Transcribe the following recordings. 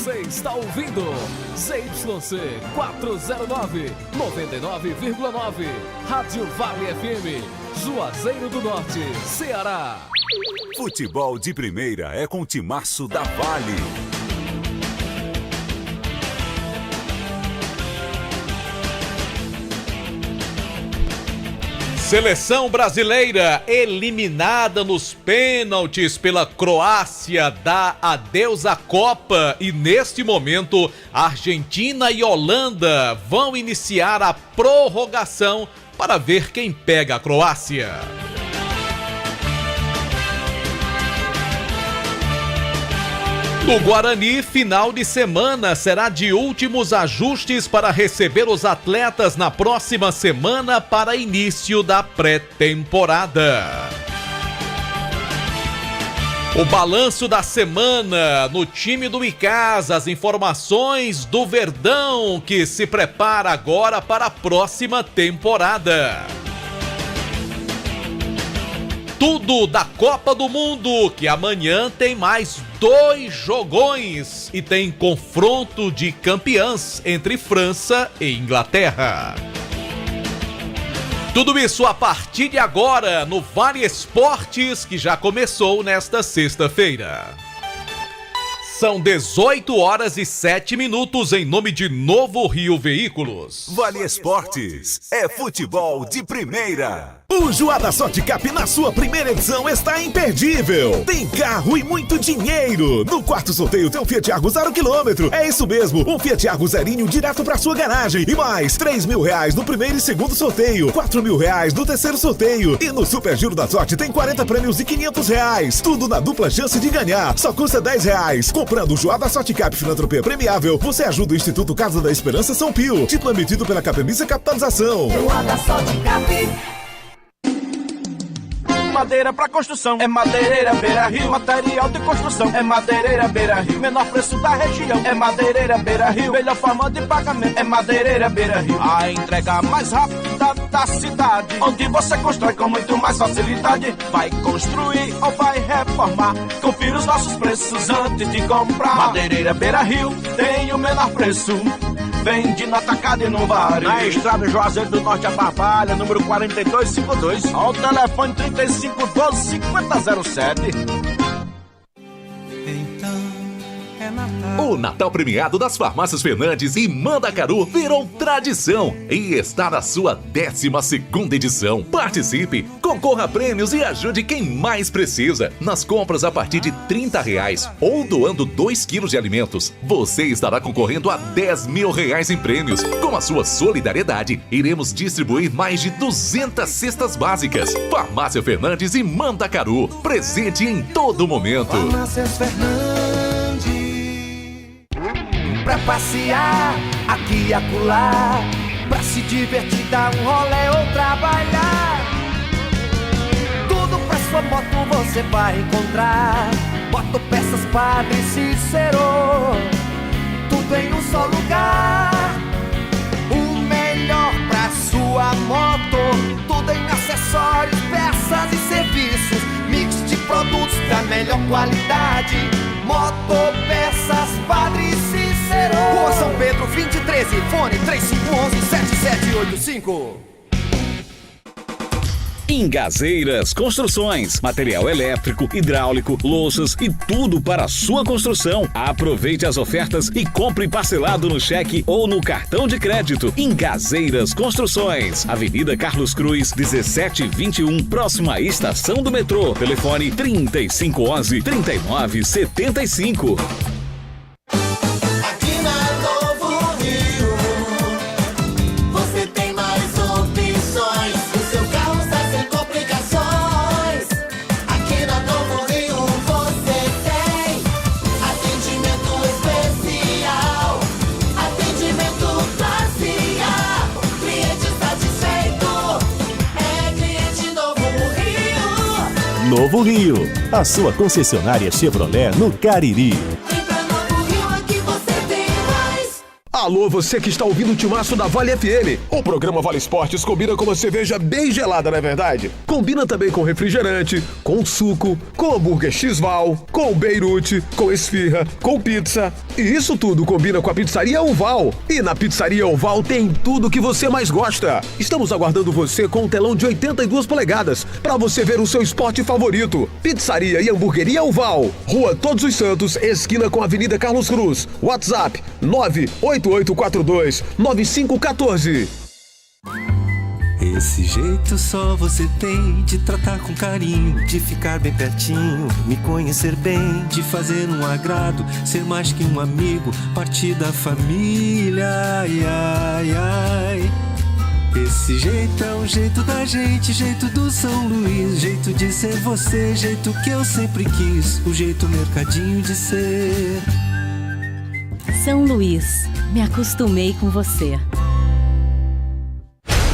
Você está ouvindo ZYC 409, 99,9. Rádio Vale FM, Juazeiro do Norte, Ceará. Futebol de primeira é com o timaço da Vale. Seleção brasileira eliminada nos pênaltis pela Croácia dá adeus à Copa e neste momento Argentina e Holanda vão iniciar a prorrogação para ver quem pega a Croácia. No Guarani, final de semana será de últimos ajustes para receber os atletas na próxima semana para início da pré-temporada. O balanço da semana no time do Icasa, as informações do Verdão que se prepara agora para a próxima temporada. Tudo da Copa do Mundo, que amanhã tem mais 2 jogões e tem confronto de campeãs entre França e Inglaterra. Tudo isso a partir de agora no Vale Esportes, que já começou nesta sexta-feira. São 18h07 em nome de Novo Rio Veículos. Vale Esportes é futebol de primeira. O Joada Sorte Cap na sua primeira edição está imperdível. Tem carro e muito dinheiro. No quarto sorteio tem um Fiat Argo 0 km. É isso mesmo, um Fiat Argo zerinho direto pra sua garagem. E mais R$3.000 no primeiro e segundo sorteio, R$4.000 no terceiro sorteio. E no Super Giro da Sorte tem 40 prêmios e R$500. Tudo na dupla chance de ganhar. Só custa R$10. Comprando o Joada Sorte Cap Filantropia Premiável, você ajuda o Instituto Casa da Esperança São Pio. Título emitido pela Capemisa Capitalização. Joada Sorte Cap. Madeira pra construção é Madeireira Beira Rio. Material de construção é Madeireira Beira Rio. Menor preço da região é Madeireira Beira Rio. Melhor forma de pagamento é Madeireira Beira Rio. A entrega mais rápida da cidade, onde você constrói com muito mais facilidade. Vai construir ou vai reformar? Confira os nossos preços antes de comprar. Madeireira Beira Rio tem o menor preço. Vende no atacado e no varejo. Na estrada Juazeiro do Norte a Barbalha, número 4252. Ao telefone 3512-5007. O Natal premiado das Farmácias Fernandes e Mandacaru virou tradição e está na sua 12ª edição. Participe, concorra a prêmios e ajude quem mais precisa. Nas compras a partir de R$30 ou doando 2 quilos de alimentos, você estará concorrendo a R$10.000 em prêmios. Com a sua solidariedade, iremos distribuir mais de 200 cestas básicas. Farmácia Fernandes e Mandacaru, presente em todo momento. Farmácias Fernandes. Pra passear, aqui e acolá, pra se divertir, dar um rolê ou trabalhar. Tudo pra sua moto você vai encontrar. Motopeças Padre Cícero, tudo em um só lugar. O melhor pra sua moto, tudo em acessórios, peças e serviços. Mix de produtos da melhor qualidade. Motopeças Padre Cícero. Rua São Pedro, 2013, fone 3511-7785. Ingazeiras Construções, material elétrico, hidráulico, louças e tudo para a sua construção. Aproveite as ofertas e compre parcelado no cheque ou no cartão de crédito. Ingazeiras Construções, Avenida Carlos Cruz, 1721, próxima à estação do metrô. Telefone 3511-3975. Novo Rio, a sua concessionária Chevrolet no Cariri. Alô, você que está ouvindo o Timaço da Vale FM. O programa Vale Esportes combina com uma cerveja bem gelada, não é verdade? Combina também com refrigerante, com suco, com hambúrguer X-Val, com Beirute, com esfirra, com pizza. E isso tudo combina com a Pizzaria Oval. E na Pizzaria Oval tem tudo que você mais gosta. Estamos aguardando você com um telão de 82 polegadas para você ver o seu esporte favorito. Pizzaria e Hamburgueria Oval. Rua Todos os Santos, esquina com a Avenida Carlos Cruz. WhatsApp 98842-9514. Esse jeito só você tem de tratar com carinho, de ficar bem pertinho, me conhecer bem, de fazer um agrado, ser mais que um amigo, partir da família, ai, ai, ai. Esse jeito é o jeito da gente, jeito do São Luís, jeito de ser você, jeito que eu sempre quis, o jeito mercadinho de ser. São Luís, me acostumei com você.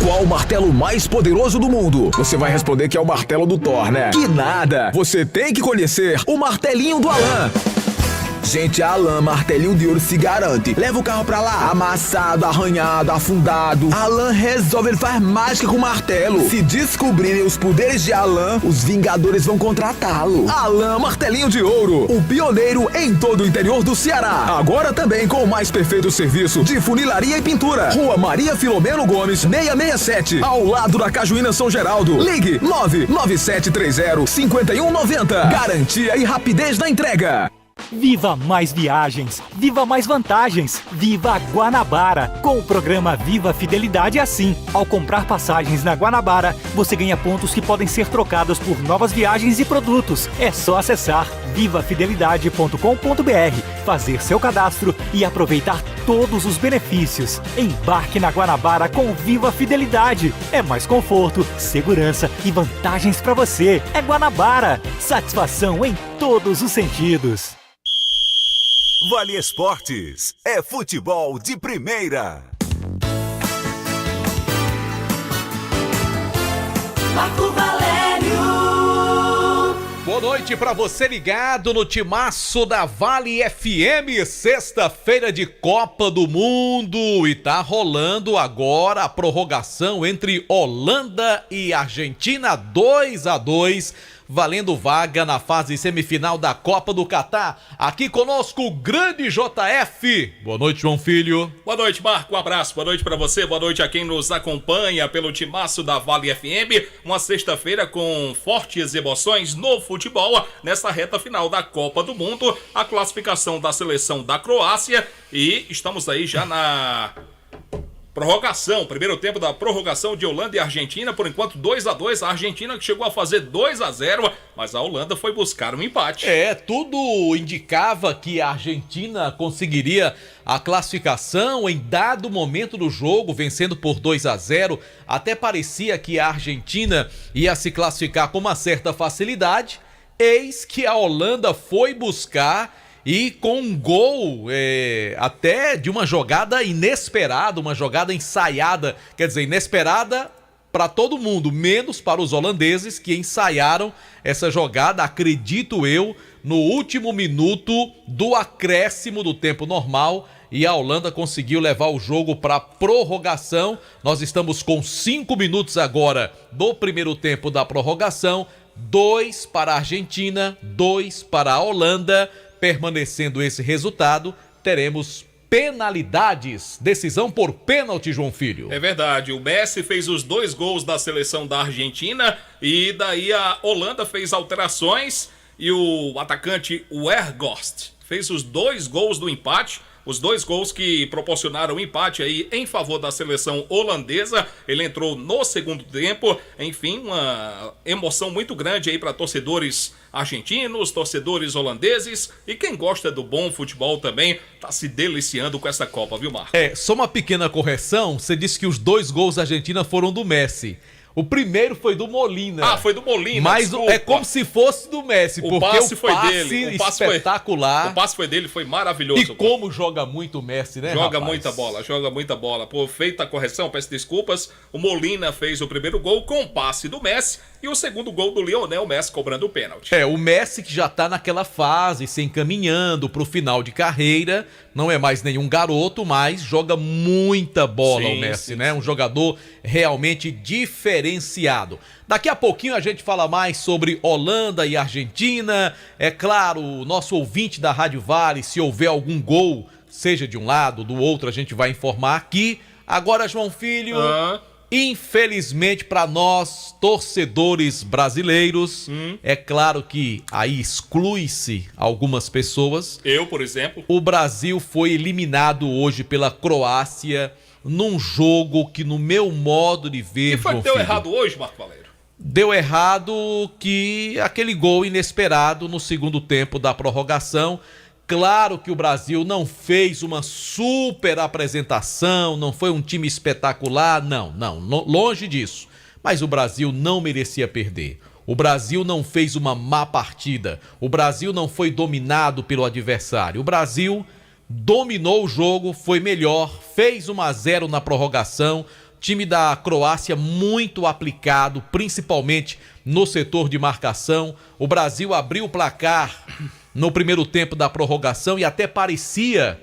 Qual o martelo mais poderoso do mundo? Você vai responder que é o martelo do Thor, né? Que nada! Você tem que conhecer o martelinho do Alan. Gente, a Alan Martelinho de Ouro se garante. Leva o carro pra lá, amassado, arranhado, afundado. Alan resolve, ele faz mágica com o martelo. Se descobrirem os poderes de Alan, os Vingadores vão contratá-lo. Alan Martelinho de Ouro, o pioneiro em todo o interior do Ceará. Agora também com o mais perfeito serviço de funilaria e pintura. Rua Maria Filomeno Gomes, 667, ao lado da Cajuína São Geraldo. Ligue 99730-5190. Garantia e rapidez na entrega. Viva mais viagens, viva mais vantagens, viva Guanabara! Com o programa Viva Fidelidade é assim. Ao comprar passagens na Guanabara, você ganha pontos que podem ser trocados por novas viagens e produtos. É só acessar vivafidelidade.com.br, fazer seu cadastro e aproveitar todos os benefícios. Embarque na Guanabara com Viva Fidelidade. É mais conforto, segurança e vantagens para você. É Guanabara. Satisfação em todos os sentidos. Vale Esportes é futebol de primeira. Marco Valério. Boa noite para você ligado no Timaço da Vale FM, sexta-feira de Copa do Mundo, e tá rolando agora a prorrogação entre Holanda e Argentina, 2-2, valendo vaga na fase semifinal da Copa do Catar. Aqui conosco o grande JF. Boa noite, João Filho. Boa noite, Marco. Um abraço. Boa noite pra você. Boa noite a quem nos acompanha pelo Timaço da Vale FM. Uma sexta-feira com fortes emoções no futebol nessa reta final da Copa do Mundo. A classificação da seleção da Croácia e estamos aí já na prorrogação, primeiro tempo da prorrogação de Holanda e Argentina, por enquanto 2-2, a Argentina que chegou a fazer 2-0, mas a Holanda foi buscar um empate. Tudo indicava que a Argentina conseguiria a classificação em dado momento do jogo, vencendo por 2-0, até parecia que a Argentina ia se classificar com uma certa facilidade, eis que a Holanda foi buscar e com um gol até de uma jogada inesperada, uma jogada ensaiada, quer dizer, inesperada para todo mundo, menos para os holandeses que ensaiaram essa jogada, acredito eu, no último minuto do acréscimo do tempo normal, e a Holanda conseguiu levar o jogo para prorrogação. Nós estamos com 5 minutos agora do primeiro tempo da prorrogação, 2 para a Argentina, 2 para a Holanda. Permanecendo esse resultado, teremos penalidades. Decisão por pênalti, João Filho. É verdade, o Messi fez os 2 gols da seleção da Argentina e daí a Holanda fez alterações e o atacante Weghorst fez os 2 gols do empate. Os 2 gols que proporcionaram o empate aí em favor da seleção holandesa. Ele entrou no segundo tempo. Enfim, uma emoção muito grande aí para torcedores argentinos, torcedores holandeses e quem gosta do bom futebol também tá se deliciando com essa Copa, viu, Marco? Só uma pequena correção. Você disse que os 2 gols da Argentina foram do Messi. O primeiro foi do Molina. Ah, foi do Molina. Mas desculpa. É como se fosse do Messi, porque passe foi dele. O passe espetacular. O passe foi dele, foi maravilhoso. E como joga muito o Messi, né, Joga rapaz? joga muita bola. Por feita a correção, peço desculpas, o Molina fez o primeiro gol com o passe do Messi E o segundo gol do Lionel Messi cobrando o pênalti. O Messi que já tá naquela fase, se encaminhando pro final de carreira, não é mais nenhum garoto, mas joga muita bola o Messi, né? Um jogador realmente diferenciado. Daqui a pouquinho a gente fala mais sobre Holanda e Argentina. É claro, o nosso ouvinte da Rádio Vale, se houver algum gol, seja de um lado, do outro, a gente vai informar aqui. Agora, João Filho, infelizmente para nós, torcedores brasileiros, é claro que aí exclui-se algumas pessoas. Eu, por exemplo. O Brasil foi eliminado hoje pela Croácia num jogo que, no meu modo de ver, O que foi que deu errado hoje, Marco Valério? Deu errado que aquele gol inesperado no segundo tempo da prorrogação. Claro que o Brasil não fez uma super apresentação, não foi um time espetacular, não, longe disso. Mas o Brasil não merecia perder. O Brasil não fez uma má partida. O Brasil não foi dominado pelo adversário. O Brasil dominou o jogo, foi melhor, fez 1-0 na prorrogação. Time da Croácia muito aplicado, principalmente no setor de marcação. O Brasil abriu o placar no primeiro tempo da prorrogação e até parecia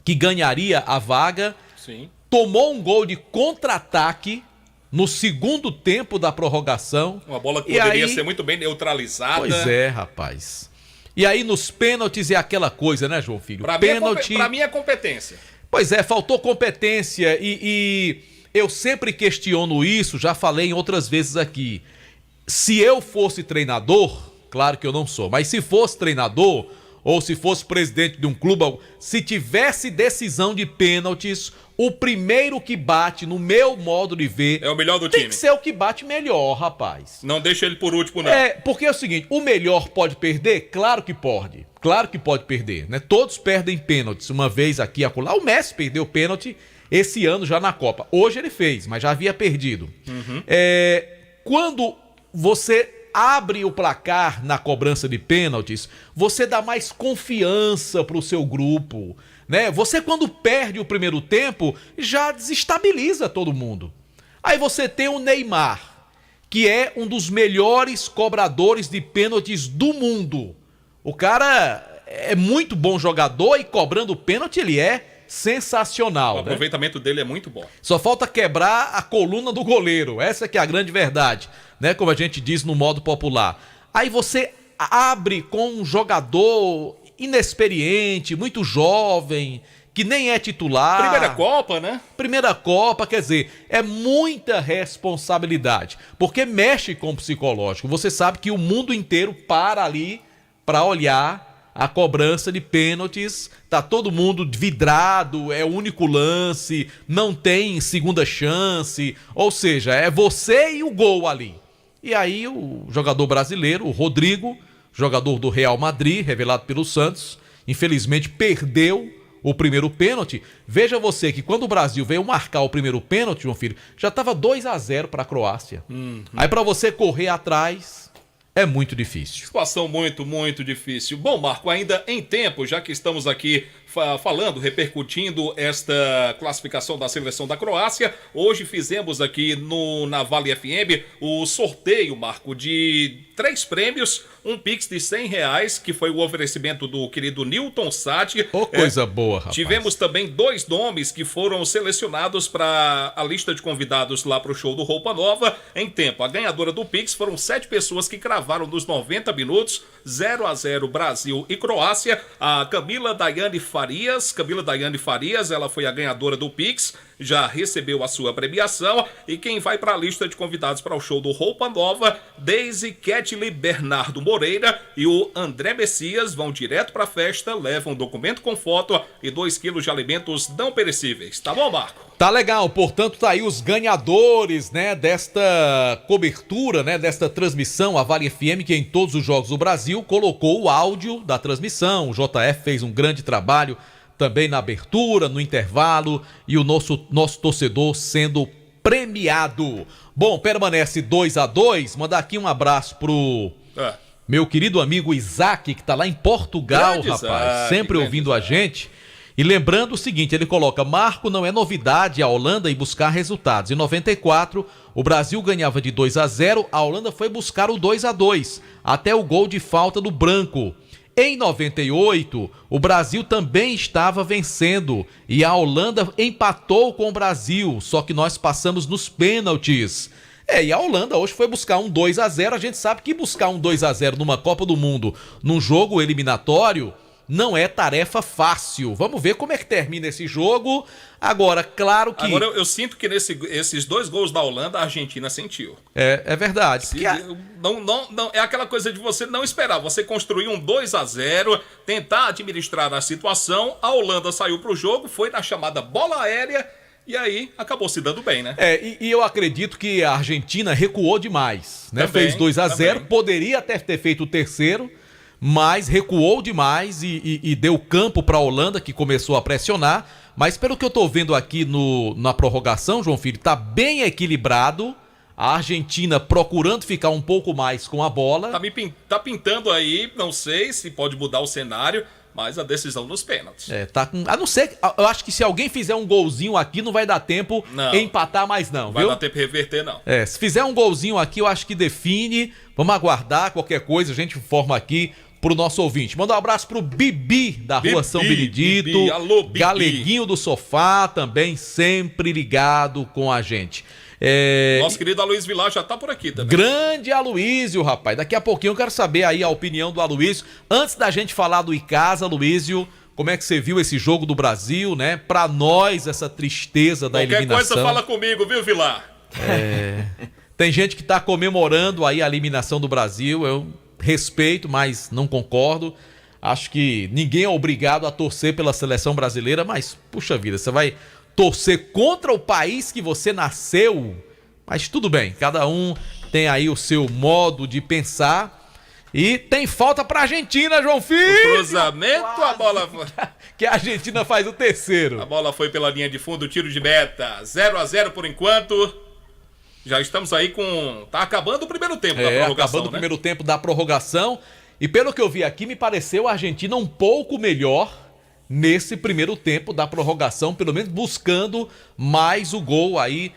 que ganharia a vaga. Sim. Tomou um gol de contra-ataque no segundo tempo da prorrogação. Uma bola que poderia ser muito bem neutralizada. Pois é, rapaz. E aí nos pênaltis é aquela coisa, né, João Filho? Pra mim é competência. Pois é, faltou competência e eu sempre questiono isso, já falei em outras vezes aqui. Se eu fosse treinador, claro que eu não sou, mas se fosse treinador ou se fosse presidente de um clube, se tivesse decisão de pênaltis, o primeiro que bate, no meu modo de ver, é o melhor do time. time. Tem que ser o que bate melhor, rapaz. Não deixa ele por último, não. Porque é o seguinte, o melhor pode perder? Claro que pode. Claro que pode perder, né? Todos perdem pênaltis, uma vez aqui e acolá. O Messi perdeu pênalti esse ano já na Copa. Hoje ele fez, mas já havia perdido. Quando você abre o placar na cobrança de pênaltis, você dá mais confiança pro seu grupo, né? Você, quando perde o primeiro tempo, já desestabiliza todo mundo. Aí você tem o Neymar, que é um dos melhores cobradores de pênaltis do mundo. O cara é muito bom jogador e cobrando pênalti ele é sensacional. O aproveitamento dele é muito bom. Só falta quebrar a coluna do goleiro. Essa que é a grande verdade, né? Como a gente diz no modo popular. Aí você abre com um jogador inexperiente, muito jovem, que nem é titular. Primeira Copa, né? Primeira Copa, quer dizer, é muita responsabilidade, porque mexe com o psicológico. Você sabe que o mundo inteiro para ali para olhar a cobrança de pênaltis, tá todo mundo vidrado, é o único lance, não tem segunda chance, ou seja, é você e o gol ali. E aí o jogador brasileiro, o Rodrigo, jogador do Real Madrid, revelado pelo Santos, infelizmente perdeu o primeiro pênalti. Veja você que quando o Brasil veio marcar o primeiro pênalti, João Filho, já estava 2-0 para a Croácia. Aí para você correr atrás é muito difícil. Situação muito, muito difícil. Bom, Marco, ainda em tempo, já que estamos aqui falando, repercutindo esta classificação da seleção da Croácia, hoje fizemos aqui na Vale FM o sorteio, Marco, de 3 prêmios, um Pix de R$100, que foi o oferecimento do querido Newton Sati. Coisa boa, rapaz. Tivemos também 2 nomes que foram selecionados para a lista de convidados lá para o show do Roupa Nova em tempo. A ganhadora do Pix foram 7 pessoas que cravaram nos 90 minutos, 0-0 Brasil e Croácia. A Camila Daiane Farias, ela foi a ganhadora do Pix, já recebeu a sua premiação. E quem vai para a lista de convidados para o show do Roupa Nova, Daisy Ketley Bernardo Moreira e o André Messias vão direto para a festa, levam documento com foto e 2 quilos de alimentos não perecíveis. Tá bom, Marco? Tá legal, portanto tá aí os ganhadores, né, desta cobertura, né, desta transmissão. A Vale FM, que em todos os jogos do Brasil colocou o áudio da transmissão. O JF fez um grande trabalho também na abertura, no intervalo, e o nosso torcedor sendo premiado. Bom, permanece 2-2. Mandar aqui um abraço pro meu querido amigo Isaac, que tá lá em Portugal, grande rapaz, Isaac, sempre ouvindo Isaac. A gente. E lembrando o seguinte, ele coloca: Marco, não é novidade a Holanda ir buscar resultados. Em 94, o Brasil ganhava de 2-0, a Holanda foi buscar o 2-2, até o gol de falta do Branco. Em 98, o Brasil também estava vencendo e a Holanda empatou com o Brasil, só que nós passamos nos pênaltis. E a Holanda hoje foi buscar um 2-0, a gente sabe que buscar um 2-0 numa Copa do Mundo, num jogo eliminatório, não é tarefa fácil. Vamos ver como é que termina esse jogo. Agora, claro que... Agora, eu sinto que esses 2 gols da Holanda, a Argentina sentiu. É verdade. Não, é aquela coisa de você não esperar. Você construir um 2-0, tentar administrar a situação. A Holanda saiu pro jogo, foi na chamada bola aérea e aí acabou se dando bem, né? E eu acredito que a Argentina recuou demais, né? Também, fez 2-0, também. Poderia até ter feito o terceiro, mas recuou demais e deu campo para a Holanda, que começou a pressionar. Mas pelo que eu tô vendo aqui na prorrogação, João Filho, tá bem equilibrado. A Argentina procurando ficar um pouco mais com a bola. Tá pintando aí, não sei se pode mudar o cenário, mas a decisão nos pênaltis. Tá com... A não ser... Eu acho que se alguém fizer um golzinho aqui, não vai dar tempo empatar mais não, vai viu? dar tempo reverter, não. Se fizer um golzinho aqui, eu acho que define. Vamos aguardar, qualquer coisa a gente informa aqui pro nosso ouvinte. Manda um abraço pro Bibi, da Rua São Benedito. Bibi. Alô, Bibi. Galeguinho do Sofá, também sempre ligado com a gente. Nosso querido Aloysio Vilar já tá por aqui também. Grande Aloysio, rapaz. Daqui a pouquinho eu quero saber aí a opinião do Aloysio. Antes da gente falar do Icasa, Aloysio, como é que você viu esse jogo do Brasil, né? Pra nós, essa tristeza da eliminação. Qualquer coisa fala comigo, viu, Vilar? Tem gente que tá comemorando aí a eliminação do Brasil. Eu respeito, mas não concordo. Acho que ninguém é obrigado a torcer pela seleção brasileira, mas, puxa vida, você vai torcer contra o país que você nasceu? Mas tudo bem, cada um tem aí o seu modo de pensar. E tem falta pra Argentina, João Filho! O cruzamento, a bola... Que a Argentina faz o terceiro. A bola foi pela linha de fundo, tiro de meta. 0-0 por enquanto. Já estamos aí com... Tá acabando o primeiro tempo da prorrogação, acabando né? o primeiro tempo da prorrogação. E pelo que eu vi aqui, me pareceu a Argentina um pouco melhor nesse primeiro tempo da prorrogação, pelo menos buscando mais o gol aí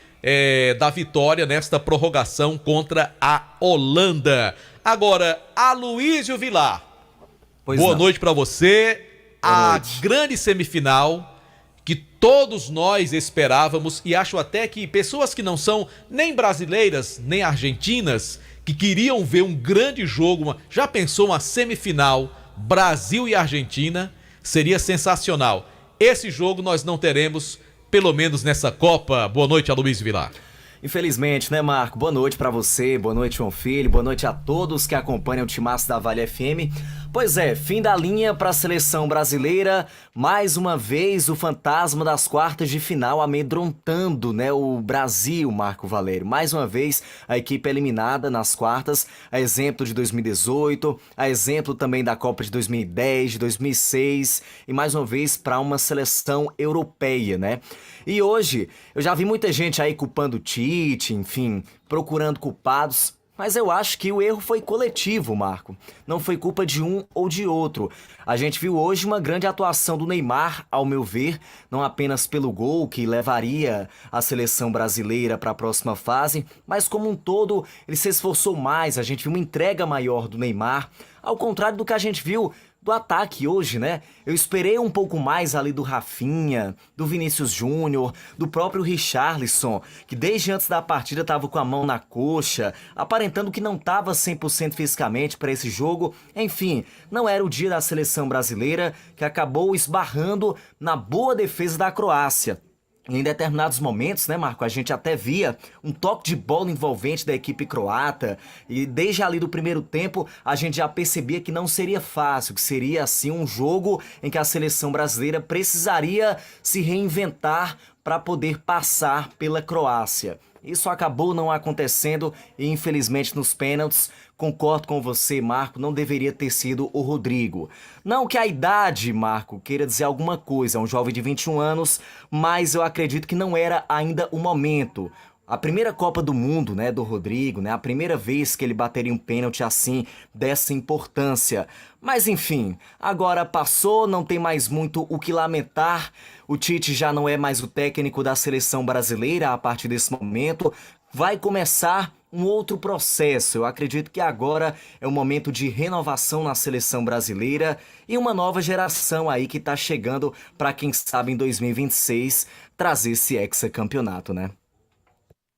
da vitória nesta prorrogação contra a Holanda. Agora, Aloysio Vilar. Boa noite pra você. A grande semifinal que todos nós esperávamos, e acho até que pessoas que não são nem brasileiras, nem argentinas, que queriam ver um grande jogo, já pensou uma semifinal Brasil e Argentina, seria sensacional. Esse jogo nós não teremos, pelo menos nessa Copa. Boa noite, Aloysio Vilar. Infelizmente, né, Marco? Boa noite pra você, boa noite, João Filho, boa noite a todos que acompanham o timaço da Vale FM. Pois é, fim da linha pra seleção brasileira, mais uma vez o fantasma das quartas de final amedrontando, né, o Brasil, Marco Valério. Mais uma vez a equipe eliminada nas quartas, a exemplo de 2018, a exemplo também da Copa de 2010, de 2006 e mais uma vez pra uma seleção europeia, né? E hoje eu já vi muita gente aí culpando o Tite, enfim, procurando culpados. Mas eu acho que o erro foi coletivo, Marco. Não foi culpa de um ou de outro. A gente viu hoje uma grande atuação do Neymar, ao meu ver, não apenas pelo gol que levaria a seleção brasileira para a próxima fase, mas como um todo ele se esforçou mais, a gente viu uma entrega maior do Neymar, ao contrário do que a gente viu do ataque hoje, né? Eu esperei um pouco mais ali do Rafinha, do Vinícius Júnior, do próprio Richarlison, que desde antes da partida estava com a mão na coxa, aparentando que não estava 100% fisicamente para esse jogo. Enfim, não era o dia da seleção brasileira, que acabou esbarrando na boa defesa da Croácia. Em determinados momentos, né, Marco, a gente até via um toque de bola envolvente da equipe croata e desde ali do primeiro tempo a gente já percebia que não seria fácil, que seria assim um jogo em que a seleção brasileira precisaria se reinventar para poder passar pela Croácia. Isso acabou não acontecendo e infelizmente nos pênaltis, concordo com você, Marco, não deveria ter sido o Rodrigo. Não que a idade, Marco, queira dizer alguma coisa, é um jovem de 21 anos, mas eu acredito que não era ainda o momento. A primeira Copa do Mundo, né, do Rodrigo, né, a primeira vez que ele bateria um pênalti assim, dessa importância. Mas enfim, agora passou, não tem mais muito o que lamentar. O Tite já não é mais o técnico da seleção brasileira a partir desse momento. Vai começar um outro processo. Eu acredito que agora é o momento de renovação na seleção brasileira e uma nova geração aí que tá chegando para quem sabe em 2026 trazer esse hexacampeonato, né?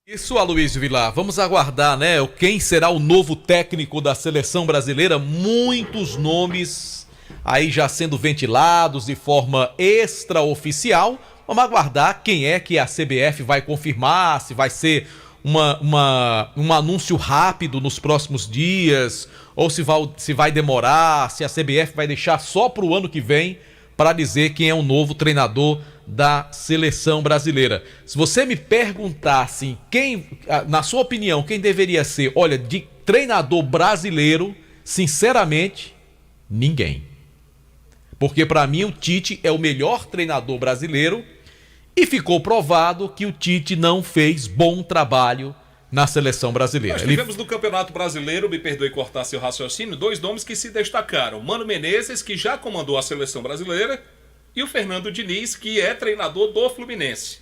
Isso, Aloysio Vilar. Vamos aguardar, né? Quem será o novo técnico da seleção brasileira? Muitos nomes aí já sendo ventilados de forma extraoficial. Vamos aguardar quem é que a CBF vai confirmar, se vai ser um anúncio rápido nos próximos dias, ou se vai demorar, se a CBF vai deixar só para o ano que vem para dizer quem é o novo treinador da seleção brasileira. Se você me perguntasse quem, na sua opinião, quem deveria ser, olha, de treinador brasileiro, sinceramente, ninguém. Porque para mim o Tite é o melhor treinador brasileiro e ficou provado que o Tite não fez bom trabalho na seleção brasileira. Nós tivemos no Campeonato Brasileiro, me perdoe cortar seu raciocínio, 2 nomes que se destacaram. Mano Menezes, que já comandou a seleção brasileira, e o Fernando Diniz, que é treinador do Fluminense.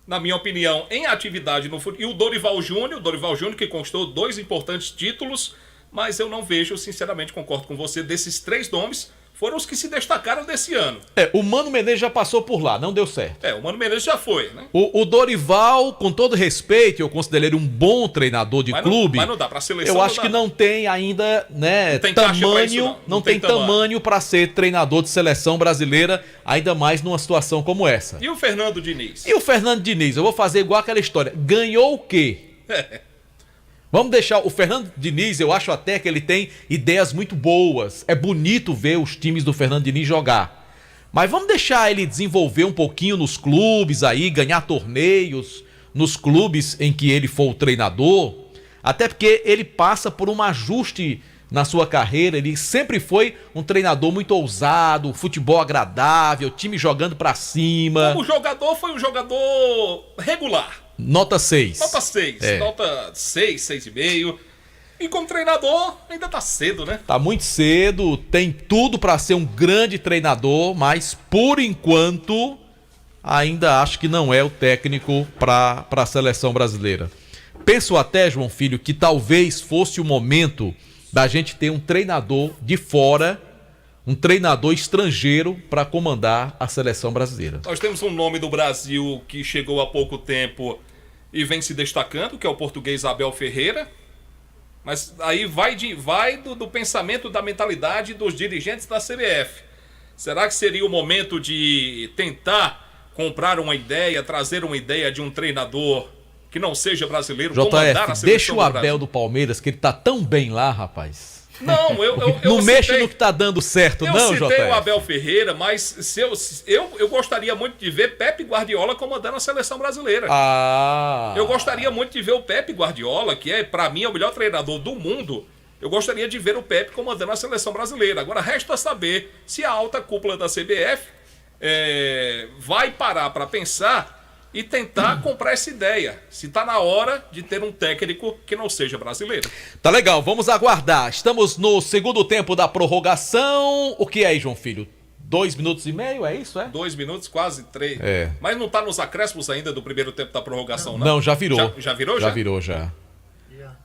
Na minha opinião, em atividade no futebol. E o Dorival Júnior que conquistou 2 importantes títulos, mas eu não vejo, sinceramente, concordo com você, desses 3 nomes, foram os que se destacaram desse ano. O Mano Menezes já passou por lá, não deu certo. O Mano Menezes já foi, né? O Dorival, com todo respeito, eu considero ele um bom treinador de clube. Mas não dá pra seleção. Eu acho que não tem ainda, né, não tem tamanho, não tem tamanho para ser treinador de seleção brasileira, ainda mais numa situação como essa. E o Fernando Diniz? E o Fernando Diniz, eu vou fazer igual aquela história. Ganhou o quê? Vamos deixar o Fernando Diniz, eu acho até que ele tem ideias muito boas. É bonito ver os times do Fernando Diniz jogar. Mas vamos deixar ele desenvolver um pouquinho nos clubes aí, ganhar torneios nos clubes em que ele for o treinador. Até porque ele passa por um ajuste na sua carreira. Ele sempre foi um treinador muito ousado, futebol agradável, time jogando pra cima. Como jogador, foi um jogador regular. Nota 6. Nota 6. Nota 6, 6,5. E como treinador, ainda tá cedo, né? Tá muito cedo, tem tudo pra ser um grande treinador, mas por enquanto ainda acho que não é o técnico pra a seleção brasileira. Penso até, João Filho, que talvez fosse o momento da gente ter um treinador de fora, um treinador estrangeiro para comandar a seleção brasileira. Nós temos um nome do Brasil que chegou há pouco tempo e vem se destacando, que é o português Abel Ferreira. Mas aí vai do pensamento, da mentalidade dos dirigentes da CBF. Será que seria o momento de tentar comprar uma ideia, trazer uma ideia de um treinador que não seja brasileiro, comandar a seleção deixa o Abel do Palmeiras, que ele tá tão bem lá, rapaz. Não, não mexe no que tá dando certo, não, JF. Eu citei o Abel Ferreira, mas eu gostaria muito de ver Pepe Guardiola comandando a seleção brasileira. Eu gostaria muito de ver o Pepe Guardiola, que é, para mim, o melhor treinador do mundo. Eu gostaria de ver o Pepe comandando a seleção brasileira. Agora, resta saber se a alta cúpula da CBF vai parar para pensar e tentar comprar essa ideia. Se tá na hora de ter um técnico que não seja brasileiro. Tá legal, vamos aguardar. Estamos no segundo tempo da prorrogação. O que é aí, João Filho? 2 minutos e meio, é isso? 2 minutos, quase 3. Mas não tá nos acréscimos ainda do primeiro tempo da prorrogação, não? Não, já virou. Já virou? Já virou, já.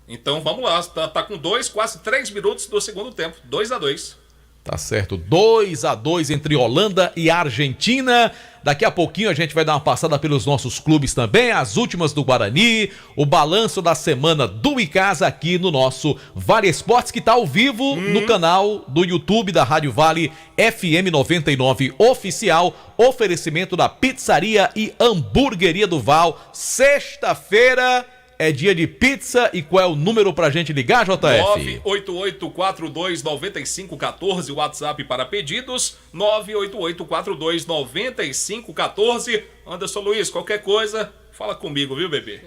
Então vamos lá, tá com 2, quase 3 minutos do segundo tempo. 2-2. Tá certo, 2-2 entre Holanda e Argentina. Daqui a pouquinho a gente vai dar uma passada pelos nossos clubes também, as últimas do Guarani, o balanço da semana do Icasa aqui no nosso Vale Esportes, que tá ao vivo no canal do YouTube da Rádio Vale FM 99 Oficial, oferecimento da Pizzaria e Hamburgueria do Val. Sexta-feira é dia de pizza. E qual é o número pra gente ligar, JF? 988-42-9514, o WhatsApp para pedidos, 988-42-9514. Anderson Luiz, qualquer coisa, fala comigo, viu, bebê?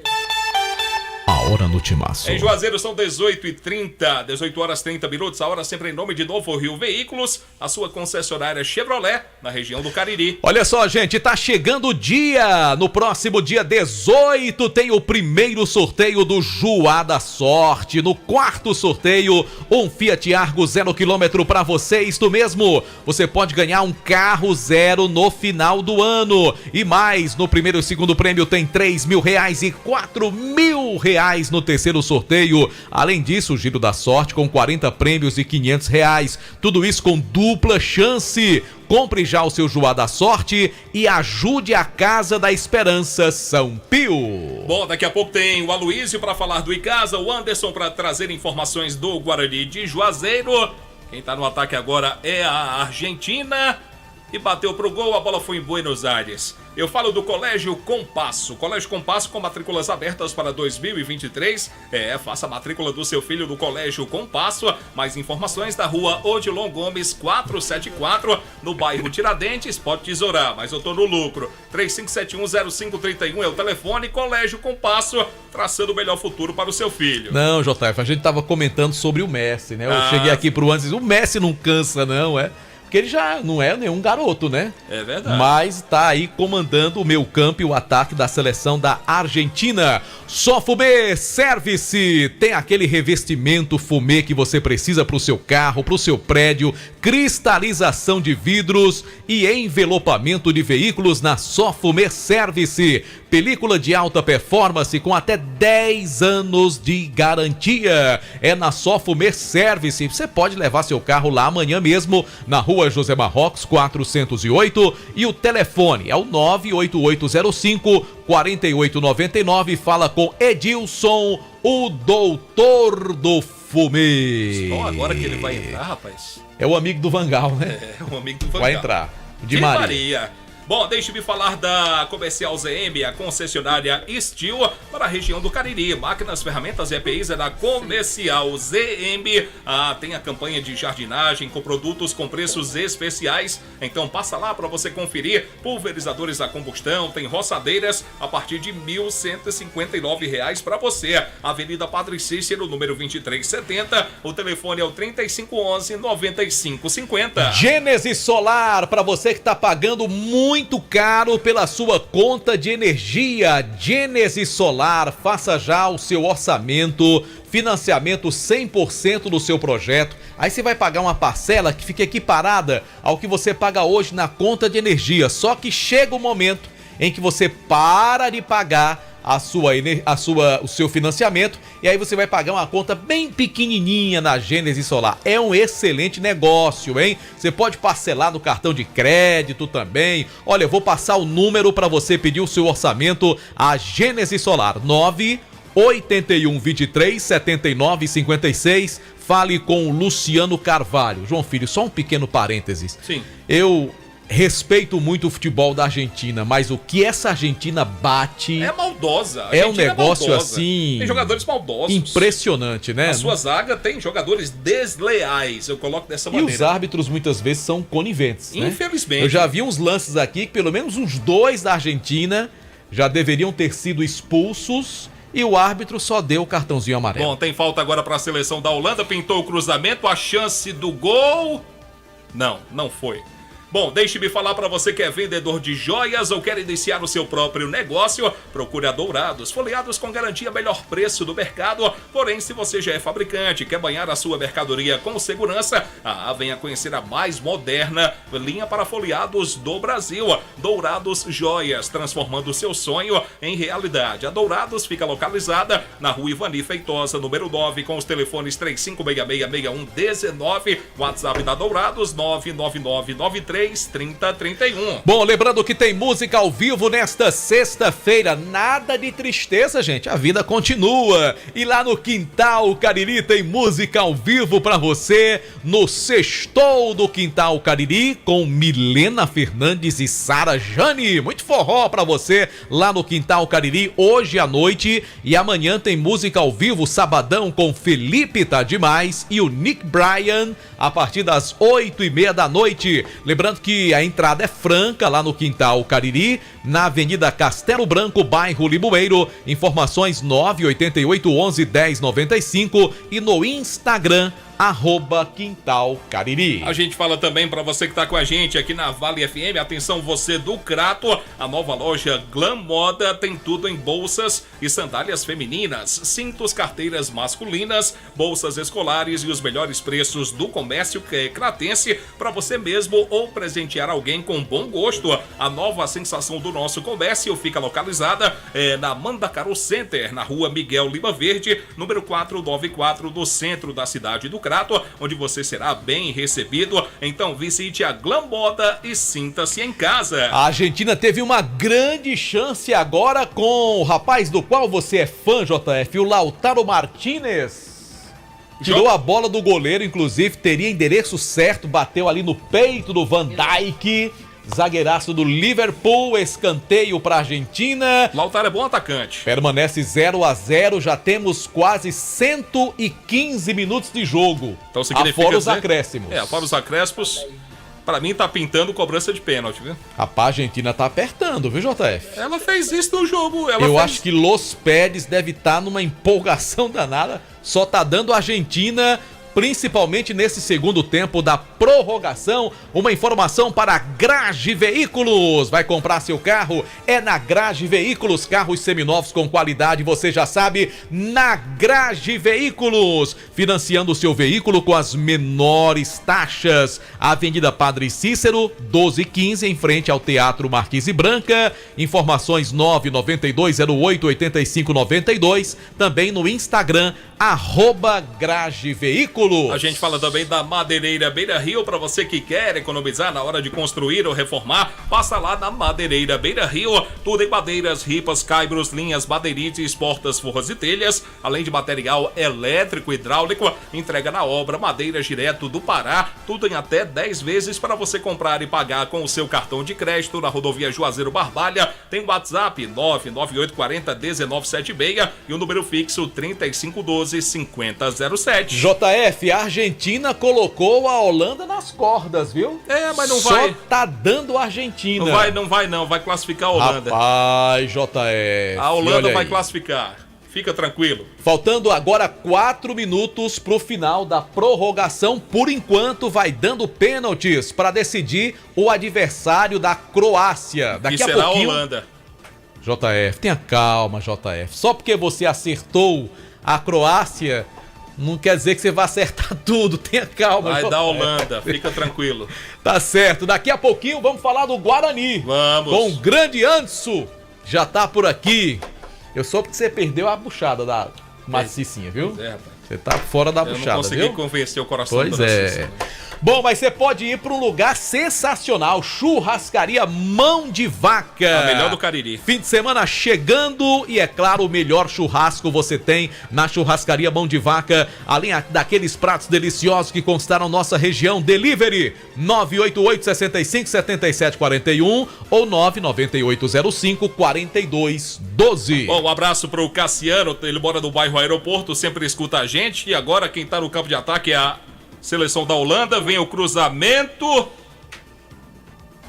A hora no Timaço. Em Juazeiro são 18h30, 18 horas 30 minutos, a hora sempre em nome de Novo Rio Veículos, a sua concessionária Chevrolet, na região do Cariri. Olha só, gente, tá chegando o dia. No próximo dia 18 tem o primeiro sorteio do Juá da Sorte. No quarto sorteio, um Fiat Argo 0 km pra você, isto mesmo. Você pode ganhar um carro zero no final do ano. E mais, no primeiro e segundo prêmio tem R$3.000 e R$4.000 no terceiro sorteio. Além disso, o Giro da Sorte com 40 prêmios e R$500. Tudo isso com dupla chance. Compre já o seu Juá da Sorte e ajude a Casa da Esperança São Pio. Bom, daqui a pouco tem o Aloísio para falar do Icasa, o Anderson para trazer informações do Guarani de Juazeiro. Quem tá no ataque agora é a Argentina. E bateu pro gol, a bola foi em Buenos Aires. Eu falo do Colégio Compasso. Colégio Compasso com matrículas abertas para 2023. Faça a matrícula do seu filho do Colégio Compasso. Mais informações da rua Odilon Gomes 474, no bairro Tiradentes. Pode tesourar, mas eu tô no lucro. 35710531 é o telefone. Colégio Compasso, traçando o melhor futuro para o seu filho. Não, JF, a gente tava comentando sobre o Messi, né? Eu cheguei aqui pro Anderson, o Messi não cansa não, Porque ele já não é nenhum garoto, né? É verdade. Mas tá aí comandando o meio campo e o ataque da seleção da Argentina. Só Fumê Service. Tem aquele revestimento fumê que você precisa pro seu carro, pro seu prédio, cristalização de vidros e envelopamento de veículos na Só Fumê Service. Película de alta performance com até 10 anos de garantia. É na Só Fumê Service. Você pode levar seu carro lá amanhã mesmo, na rua José Marrocos 408, e o telefone é o 98805-4899. Fala com Edilson, o doutor do fumê. Só agora que ele vai entrar, rapaz. É o amigo do Vangal, né? O amigo do Vangal. Vai entrar. De Maria. Bom, deixe-me falar da Comercial ZM, a concessionária Steel para a região do Cariri. Máquinas, ferramentas e EPIs é da Comercial ZM. Tem a campanha de jardinagem com produtos com preços especiais. Então passa lá para você conferir. Pulverizadores a combustão, tem roçadeiras a partir de R$ 1.159 para você. Avenida Padre Cícero, número 2370. O telefone é o 3511-9550. Gênesis Solar, para você que está pagando muito caro pela sua conta de energia. Gênesis Solar, faça já o seu orçamento, financiamento 100% do seu projeto. Aí você vai pagar uma parcela que fica equiparada ao que você paga hoje na conta de energia. Só que chega o momento em que você para de pagar o seu financiamento e aí você vai pagar uma conta bem pequenininha na Gênesis Solar. É um excelente negócio, hein? Você pode parcelar no cartão de crédito também. Olha, eu vou passar o número para você pedir o seu orçamento. A Gênesis Solar, 981237956. Fale com o Luciano Carvalho. João Filho, só um pequeno parênteses. Sim. Eu respeito muito o futebol da Argentina, mas o que essa Argentina bate... É maldosa. É um negócio assim... Tem jogadores maldosos. Impressionante, né? A sua zaga tem jogadores desleais, eu coloco dessa maneira. E os árbitros muitas vezes são coniventes, né? Infelizmente. Eu já vi uns lances aqui que pelo menos uns 2 da Argentina já deveriam ter sido expulsos e o árbitro só deu o cartãozinho amarelo. Bom, tem falta agora para a seleção da Holanda, pintou o cruzamento, a chance do gol... Não foi. Bom, deixe-me falar para você que é vendedor de joias ou quer iniciar o seu próprio negócio, procure a Dourados, folheados com garantia melhor preço do mercado. Porém, se você já é fabricante e quer banhar a sua mercadoria com segurança, venha conhecer a mais moderna linha para folheados do Brasil. Dourados Joias, transformando o seu sonho em realidade. A Dourados fica localizada na rua Ivani Feitosa, número 9, com os telefones 35666119, WhatsApp da Dourados 99993 3031. Bom, lembrando que tem música ao vivo nesta sexta-feira. Nada de tristeza, gente. A vida continua. E lá no Quintal Cariri tem música ao vivo pra você no Sextou do Quintal Cariri com Milena Fernandes e Sara Jane. Muito forró pra você lá no Quintal Cariri hoje à noite. E amanhã tem música ao vivo, sabadão, com Felipe Tá Demais e o Nick Bryan a partir das 8h30 da noite. Lembrando que a entrada é franca lá no Quintal Cariri, na Avenida Castelo Branco, bairro Limoeiro. Informações 988 11 10 95 e no Instagram @Quintal Cariri. A gente fala também para você que tá com a gente aqui na Vale FM, atenção você do Crato, a nova loja Glam Moda tem tudo em bolsas e sandálias femininas, cintos, carteiras masculinas, bolsas escolares e os melhores preços do comércio cratense para você mesmo ou presentear alguém com bom gosto. A nova sensação do nosso comércio fica localizada na Mandacaru Center, na rua Miguel Lima Verde, número 494, no centro da cidade do Crato, onde você será bem recebido. Então visite a Glam Moda e sinta-se em casa. A Argentina teve uma grande chance agora com o rapaz do qual você é fã, JF, o Lautaro Martínez. Tirou a bola do goleiro, inclusive teria endereço certo, bateu ali no peito do Van Dijk. Zagueiraço do Liverpool, escanteio para a Argentina. Lautaro é bom atacante. Permanece 0-0, já temos quase 115 minutos de jogo. Então significa afora os acréscimos. Afora os acréscimos, para mim tá pintando cobrança de pênalti, viu? Rapaz, a Argentina tá apertando, viu, JF? Ela fez isso no jogo. Eu acho que Los Pérez deve estar numa empolgação danada, só tá dando a Argentina, principalmente nesse segundo tempo da prorrogação. Uma informação para a Grage Veículos. Vai comprar seu carro? É na Grage Veículos. Carros seminovos com qualidade, você já sabe, na Grage Veículos. Financiando o seu veículo com as menores taxas. Avenida Padre Cícero, 1215, em frente ao Teatro Marquise Branca. Informações 992088592. Também no Instagram, @Grage Veículos. A gente fala também da Madeireira Beira Rio. Para você que quer economizar na hora de construir ou reformar, passa lá na Madeireira Beira Rio. Tudo em madeiras, ripas, caibros, linhas, madeirites, portas, forras e telhas, além de material elétrico e hidráulico. Entrega na obra, madeiras direto do Pará, tudo em até 10 vezes para você comprar e pagar com o seu cartão de crédito na rodovia Juazeiro Barbalha. Tem o WhatsApp 998401976 e o número fixo 3512-5007. JF, a Argentina colocou a Holanda nas cordas, viu? Mas não só vai. Só tá dando a Argentina. Não vai classificar a Holanda. Rapaz, JF. A Holanda vai classificar. Fica tranquilo. Faltando agora 4 minutos pro final da prorrogação. Por enquanto, vai dando pênaltis para decidir o adversário da Croácia. Daqui a pouquinho. A Holanda. JF, tenha calma, JF. Só porque você acertou a Croácia, não quer dizer que você vai acertar tudo. Tenha calma. Vai dar Holanda, fica tranquilo. Tá certo. Daqui a pouquinho vamos falar do Guarani. Vamos. Com o grande Anso. Já tá por aqui. Eu soube que você perdeu a buchada da macicinha, viu? Você tá fora da buchada, viu? Eu não consegui convencer o coração. Pois é. Bom, mas você pode ir para um lugar sensacional, Churrascaria Mão de Vaca. A melhor do Cariri. Fim de semana chegando e, é claro, o melhor churrasco você tem na Churrascaria Mão de Vaca, além daqueles pratos deliciosos que conquistaram nossa região. Delivery 988-65-7741 ou 99805-4212. Bom, um abraço pro Cassiano, ele mora no bairro Aeroporto, sempre escuta a gente. E agora quem tá no campo de ataque é a seleção da Holanda. Vem o cruzamento.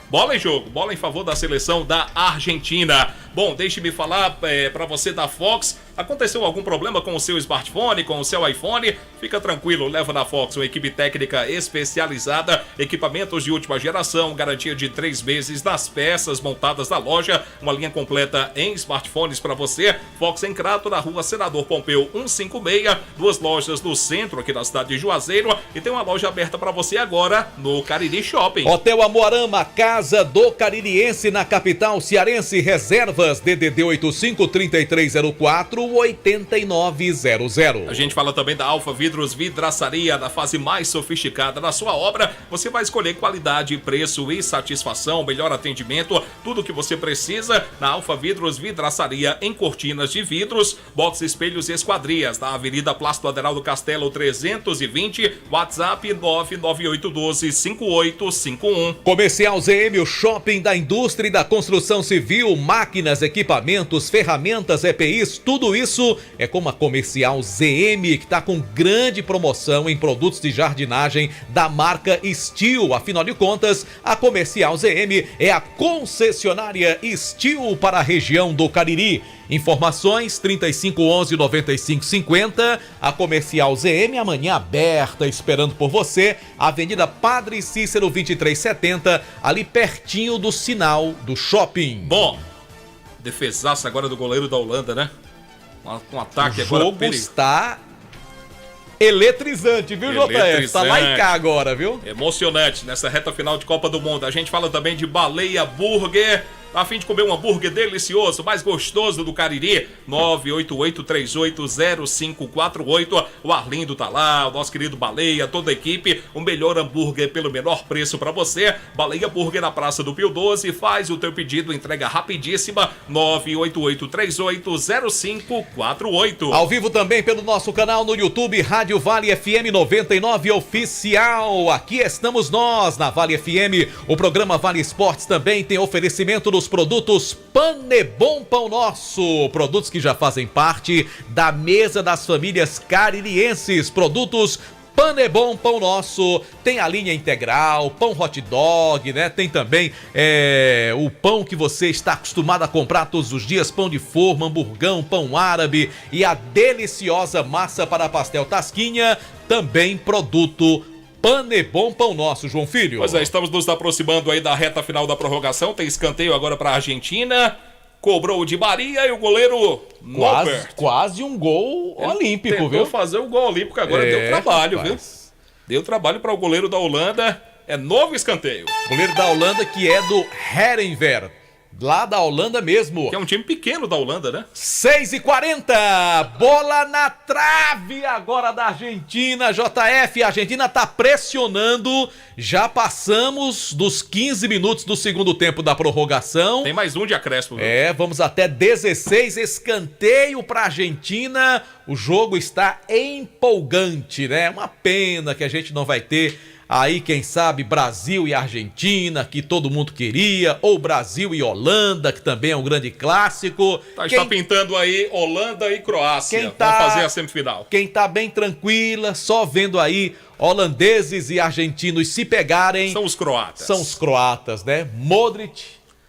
Bola em jogo, bola em favor da seleção da Argentina. Bom, deixe-me falar para você da Fox. Aconteceu algum problema com o seu smartphone, com o seu iPhone? Fica tranquilo, leva na Fox uma equipe técnica especializada, equipamentos de última geração, garantia de 3 meses nas peças montadas na loja, uma linha completa em smartphones para você. Fox em Crato, na rua Senador Pompeu 156, 2 lojas no centro aqui na cidade de Juazeiro e tem uma loja aberta para você agora no Cariri Shopping. Hotel Amoarama, Casa do Caririense na capital cearense, reservas DDD 85-3304 8900. A gente fala também da Alfa Vidros Vidraçaria, na fase mais sofisticada da sua obra. Você vai escolher qualidade, preço e satisfação, melhor atendimento, tudo o que você precisa na Alfa Vidros Vidraçaria, em cortinas de vidros, box, espelhos e esquadrias, na Avenida Plácido Aderaldo Castelo 320, WhatsApp 998125851. Comercial ZM, o shopping da indústria e da construção civil, máquinas, equipamentos, ferramentas, EPIs, tudo isso é com a Comercial ZM, que está com grande promoção em produtos de jardinagem da marca Steel. Afinal de contas, a Comercial ZM é a concessionária Steel para a região do Cariri. Informações 3511-9550. A Comercial ZM amanhã aberta, esperando por você. Avenida Padre Cícero 2370, ali pertinho do sinal do shopping. Bom, defesaça agora do goleiro da Holanda, né? Um ataque o agora. O jogo está eletrizante, viu, JF? Tá lá e cá agora, viu? Emocionante nessa reta final de Copa do Mundo. A gente fala também de Baleia Burger. Tá a fim de comer um hambúrguer delicioso, mais gostoso do Cariri? 988380548. O Arlindo tá lá, o nosso querido Baleia, toda a equipe. O melhor hambúrguer pelo menor preço pra você. Baleia Burger na Praça do Pio 12. Faz o teu pedido, entrega rapidíssima. 988380548. Ao vivo também pelo nosso canal no YouTube, Rádio Vale FM 99 Oficial. Aqui estamos nós na Vale FM. O programa Vale Esportes também tem oferecimento dos produtos Panebom Pão Nosso, produtos que já fazem parte da mesa das famílias caririenses. Produtos Panebom Pão Nosso, tem a linha integral, pão hot dog, né? Tem também o pão que você está acostumado a comprar todos os dias, pão de forma, hamburgão, pão árabe e a deliciosa massa para pastel Tasquinha, também produto Panebom Pão Nosso, João Filho. Pois é, estamos nos aproximando aí da reta final da prorrogação. Tem escanteio agora para a Argentina. Cobrou o Di Maria e o goleiro quase um gol olímpico, viu? Tentou fazer o gol olímpico agora, deu trabalho, viu? Deu trabalho para o goleiro da Holanda. É novo escanteio. Goleiro da Holanda que é do Herenveen, lá da Holanda mesmo. Que é um time pequeno da Holanda, né? 6h40, bola na trave agora da Argentina, JF. A Argentina tá pressionando, já passamos dos 15 minutos do segundo tempo da prorrogação. Tem mais um de acréscimo. Viu? Vamos até 16, escanteio pra Argentina. O jogo está empolgante, né? Uma pena que a gente não vai ter aí, quem sabe, Brasil e Argentina, que todo mundo queria, ou Brasil e Holanda, que também é um grande clássico. Está pintando aí Holanda e Croácia. Vamos fazer a semifinal. Quem tá bem tranquila, só vendo aí holandeses e argentinos se pegarem. São os croatas. São os croatas, né? Modric,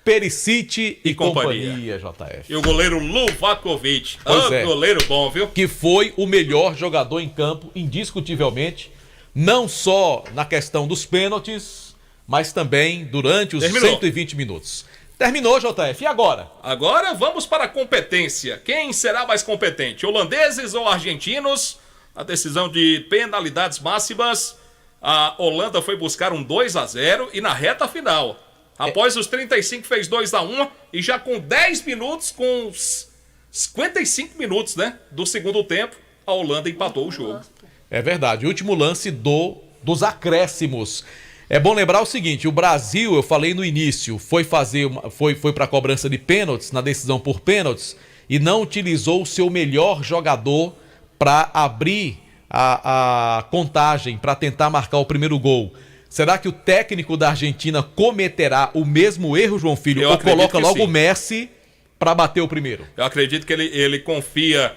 Perisic e companhia, JF. E o goleiro Luvakovic. Goleiro bom, viu? Que foi o melhor jogador em campo, indiscutivelmente. Não só na questão dos pênaltis, mas também durante os 120 minutos. Terminou, JF. E agora? Agora vamos para a competência. Quem será mais competente? Holandeses ou argentinos? A decisão de penalidades máximas. A Holanda foi buscar um 2-0 e na reta final, após os 35, fez 2-1 e já com 10 minutos, com 55 minutos, né, do segundo tempo, a Holanda empatou o jogo. É verdade, último lance dos acréscimos. É bom lembrar o seguinte, o Brasil, eu falei no início, foi para a cobrança de pênaltis, na decisão por pênaltis, e não utilizou o seu melhor jogador para abrir a contagem, para tentar marcar o primeiro gol. Será que o técnico da Argentina cometerá o mesmo erro, João Filho, ou coloca logo o Messi para bater o primeiro? Eu acredito que ele confia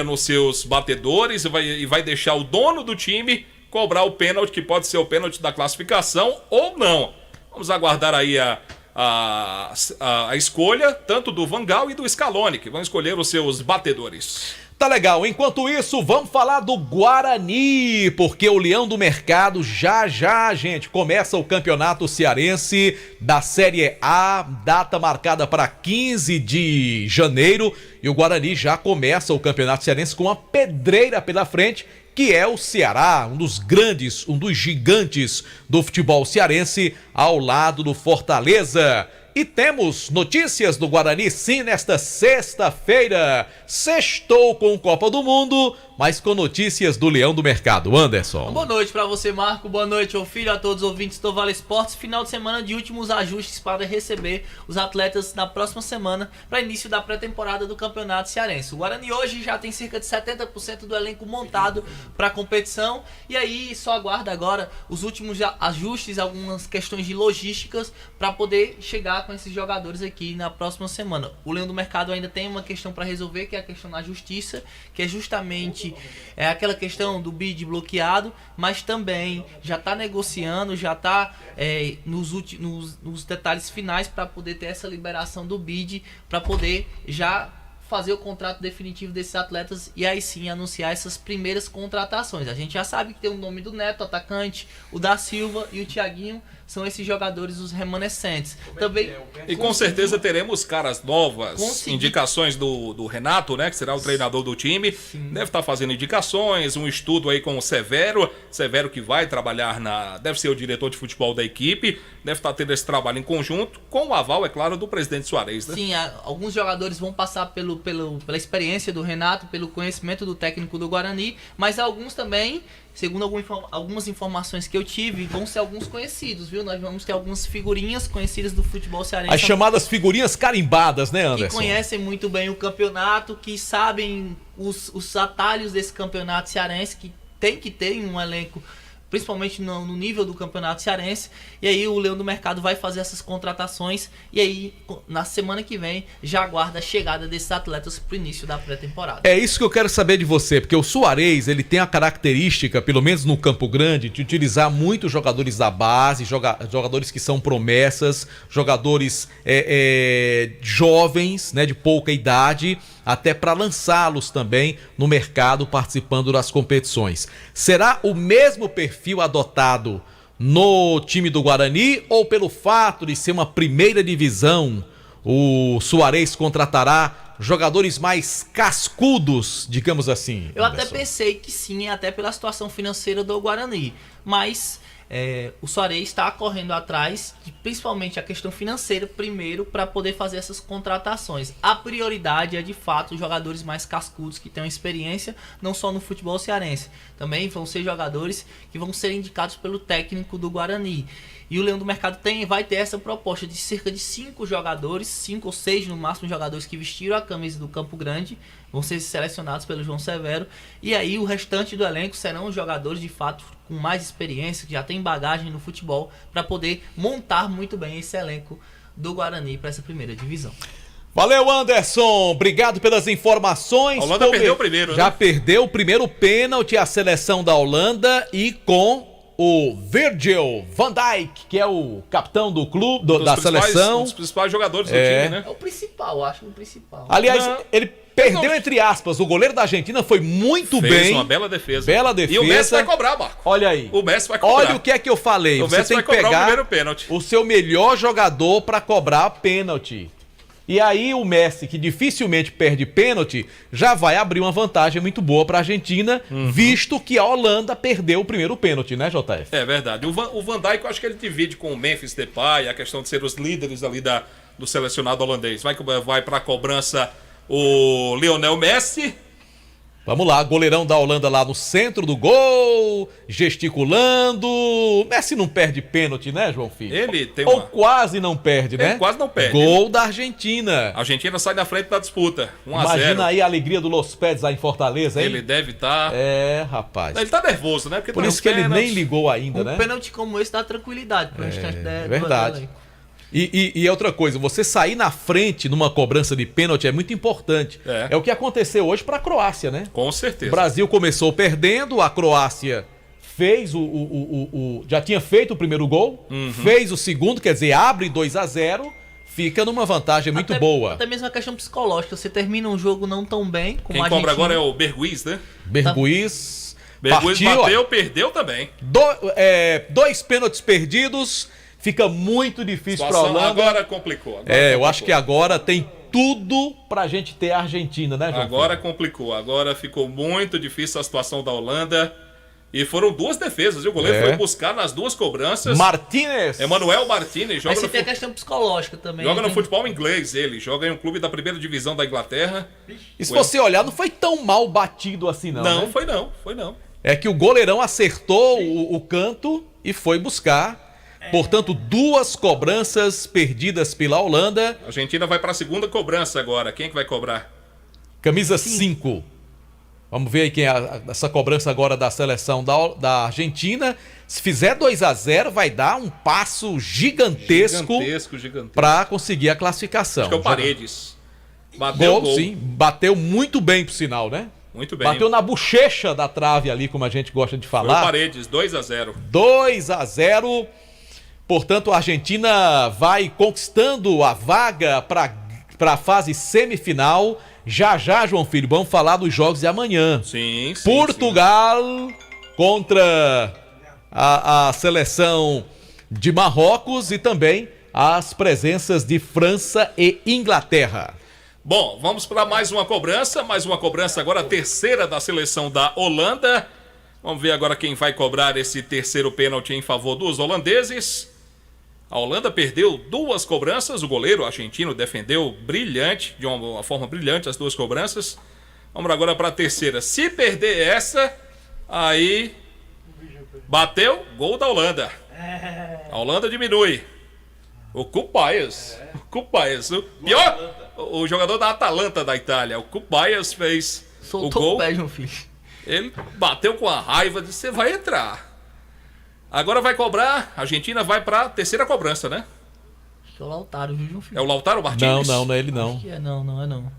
nos seus batedores e vai deixar o dono do time cobrar o pênalti, que pode ser o pênalti da classificação ou não. Vamos aguardar aí a escolha tanto do Van Gaal e do Scaloni, que vão escolher os seus batedores. Tá legal, enquanto isso vamos falar do Guarani, porque o Leão do Mercado já, gente, começa o campeonato cearense da Série A, data marcada para 15 de janeiro, e o Guarani já começa o campeonato cearense com uma pedreira pela frente, que é o Ceará, um dos grandes, um dos gigantes do futebol cearense, ao lado do Fortaleza. E temos notícias do Guarani, sim, nesta sexta-feira. Sextou com Copa do Mundo, mas com notícias do Leão do Mercado. Anderson. Boa noite pra você, Marco. Boa noite, ô filho, a todos os ouvintes do Vale Esportes. Final de semana de últimos ajustes para receber os atletas na próxima semana para início da pré-temporada do Campeonato Cearense. O Guarani hoje já tem cerca de 70% do elenco montado para a competição e aí só aguarda agora os últimos ajustes, algumas questões de logísticas para poder chegar com esses jogadores aqui na próxima semana. O Leão do Mercado ainda tem uma questão para resolver, que é a questão da justiça, que é justamente aquela questão do bid bloqueado, mas também já está negociando, já está nos detalhes finais para poder ter essa liberação do bid, para poder já fazer o contrato definitivo desses atletas e aí sim anunciar essas primeiras contratações. A gente já sabe que tem o nome do Neto, atacante, o da Silva e o Thiaguinho, são esses jogadores, os remanescentes. Também, e com certeza teremos caras novas, indicações do Renato, né, que será o treinador do time. Sim. Deve estar fazendo indicações, um estudo aí com o Severo que vai trabalhar deve ser o diretor de futebol da equipe, deve estar tendo esse trabalho em conjunto, com o aval, é claro, do presidente Soares, né? Sim, alguns jogadores vão passar pela experiência do Renato, pelo conhecimento do técnico do Guarani, mas alguns também, segundo algumas informações que eu tive, vão ser alguns conhecidos, viu? Nós vamos ter algumas figurinhas conhecidas do futebol cearense. As chamadas figurinhas carimbadas, né, Anderson? Que conhecem muito bem o campeonato, que sabem os atalhos desse campeonato cearense, que tem que ter um elenco, principalmente no nível do campeonato cearense. E aí o Leão do Mercado vai fazer essas contratações e aí na semana que vem já aguarda a chegada desses atletas para o início da pré-temporada. É isso que eu quero saber de você, porque o Soares, ele tem a característica, pelo menos no Campo Grande, de utilizar muitos jogadores da base, jogadores que são promessas, jogadores jovens, né, de pouca idade, até para lançá-los também no mercado participando das competições. Será o mesmo perfil adotado no time do Guarani ou pelo fato de ser uma primeira divisão, o Soares contratará jogadores mais cascudos, digamos assim? Eu até pensei que sim, até pela situação financeira do Guarani, mas o Soares está correndo atrás, principalmente a questão financeira primeiro, para poder fazer essas contratações. A prioridade é de fato os jogadores mais cascudos que tenham experiência, não só no futebol cearense, também vão ser jogadores que vão ser indicados pelo técnico do Guarani. E o Leão do Mercado vai ter essa proposta de cerca de 5 jogadores, 5 ou 6 no máximo jogadores que vestiram a camisa do Campo Grande, vão ser selecionados pelo João Severo, e aí o restante do elenco serão jogadores de fato com mais experiência, que já tem bagagem no futebol, para poder montar muito bem esse elenco do Guarani para essa primeira divisão. Valeu, Anderson, obrigado pelas informações. A Holanda perdeu o primeiro, já perdeu o primeiro pênalti a seleção da Holanda e com o Virgil van Dijk, que é o capitão do clube, da seleção. Um dos principais jogadores do time, né? É o principal, acho que o principal. Aliás, ele perdeu entre aspas, o goleiro da Argentina foi muito bem. Fez uma bela defesa. Bela defesa. E o Messi vai cobrar, Marco. Olha aí. O Messi vai cobrar. Olha o que é que eu falei. O Você Messi tem vai que cobrar pegar o primeiro pênalti. o seu melhor jogador para cobrar pênalti. E aí o Messi, que dificilmente perde pênalti, já vai abrir uma vantagem muito boa para a Argentina, visto que a Holanda perdeu o primeiro pênalti, né, JF? É verdade. O Van Dijk, eu acho que ele divide com o Memphis Depay, a questão de ser os líderes ali do selecionado holandês. Vai para a cobrança o Lionel Messi. Vamos lá, goleirão da Holanda lá no centro do gol, gesticulando. Messi não perde pênalti, né, João Filho? Ele tem Ou quase não perde, né? Ele quase não perde. Gol da Argentina. A Argentina sai na frente da disputa, 1-0. Imagina aí a alegria do Los Pérez aí em Fortaleza, hein? Ele deve estar... rapaz. Ele tá nervoso, né? Porque por isso que ele nem ligou ainda, né? Um pênalti como esse dá tranquilidade pro restante do verdade. E outra coisa, você sair na frente numa cobrança de pênalti é muito importante. É o que aconteceu hoje para a Croácia, né? Com certeza. O Brasil começou perdendo, a Croácia fez já tinha feito o primeiro gol, fez o segundo, quer dizer, abre 2-0, fica numa vantagem muito boa. Até mesmo a questão psicológica, você termina um jogo não tão bem como Quem cobra agora é o Berguiz, né? Berguiz. Berguiz bateu, perdeu também. 2 pênaltis perdidos. Fica muito difícil para a Holanda. Agora complicou. Eu acho que agora tem tudo pra gente ter a Argentina, né, João? Agora complicou. Agora ficou muito difícil a situação da Holanda. E foram duas defesas, e o goleiro foi buscar nas duas cobranças. Martínez! Emanuel Martínez. Mas você tem a questão psicológica também. Joga no futebol inglês, ele. Joga em um clube da primeira divisão da Inglaterra. E se você olhar, não foi tão mal batido assim, não. Não, né? foi não. É que o goleirão acertou o canto e foi buscar. Portanto, duas cobranças perdidas pela Holanda. A Argentina vai para a segunda cobrança agora. Quem é que vai cobrar? Camisa 5. Vamos ver aí quem é essa cobrança agora da seleção da Argentina. Se fizer 2-0, vai dar um passo gigantesco para conseguir a classificação. Acho que é o Paredes. Bateu gol, sim. Bateu muito bem, por sinal, né? Muito bem. Bateu na bochecha da trave ali, como a gente gosta de falar. Foi o Paredes, 2-0. 2-0. Portanto, a Argentina vai conquistando a vaga para a fase semifinal. Já, João Filho, vamos falar dos jogos de amanhã. Sim. Portugal contra a seleção de Marrocos e também as presenças de França e Inglaterra. Bom, vamos para mais uma cobrança agora, a terceira da seleção da Holanda. Vamos ver agora quem vai cobrar esse terceiro pênalti em favor dos holandeses. A Holanda perdeu duas cobranças, o goleiro argentino defendeu de uma forma brilhante as duas cobranças. Vamos agora para a terceira. Se perder essa, aí bateu, gol da Holanda. A Holanda diminui. O Cupaias, pior, o jogador da Atalanta da Itália, o Cupaias fez o gol. O pé, João Filho. Ele bateu com a raiva, disse, você vai entrar. Agora vai cobrar, a Argentina vai para a terceira cobrança, né? Acho que é o Lautaro, viu, João Filho? É o Lautaro Martínez? Não é ele não. Acho que é, não.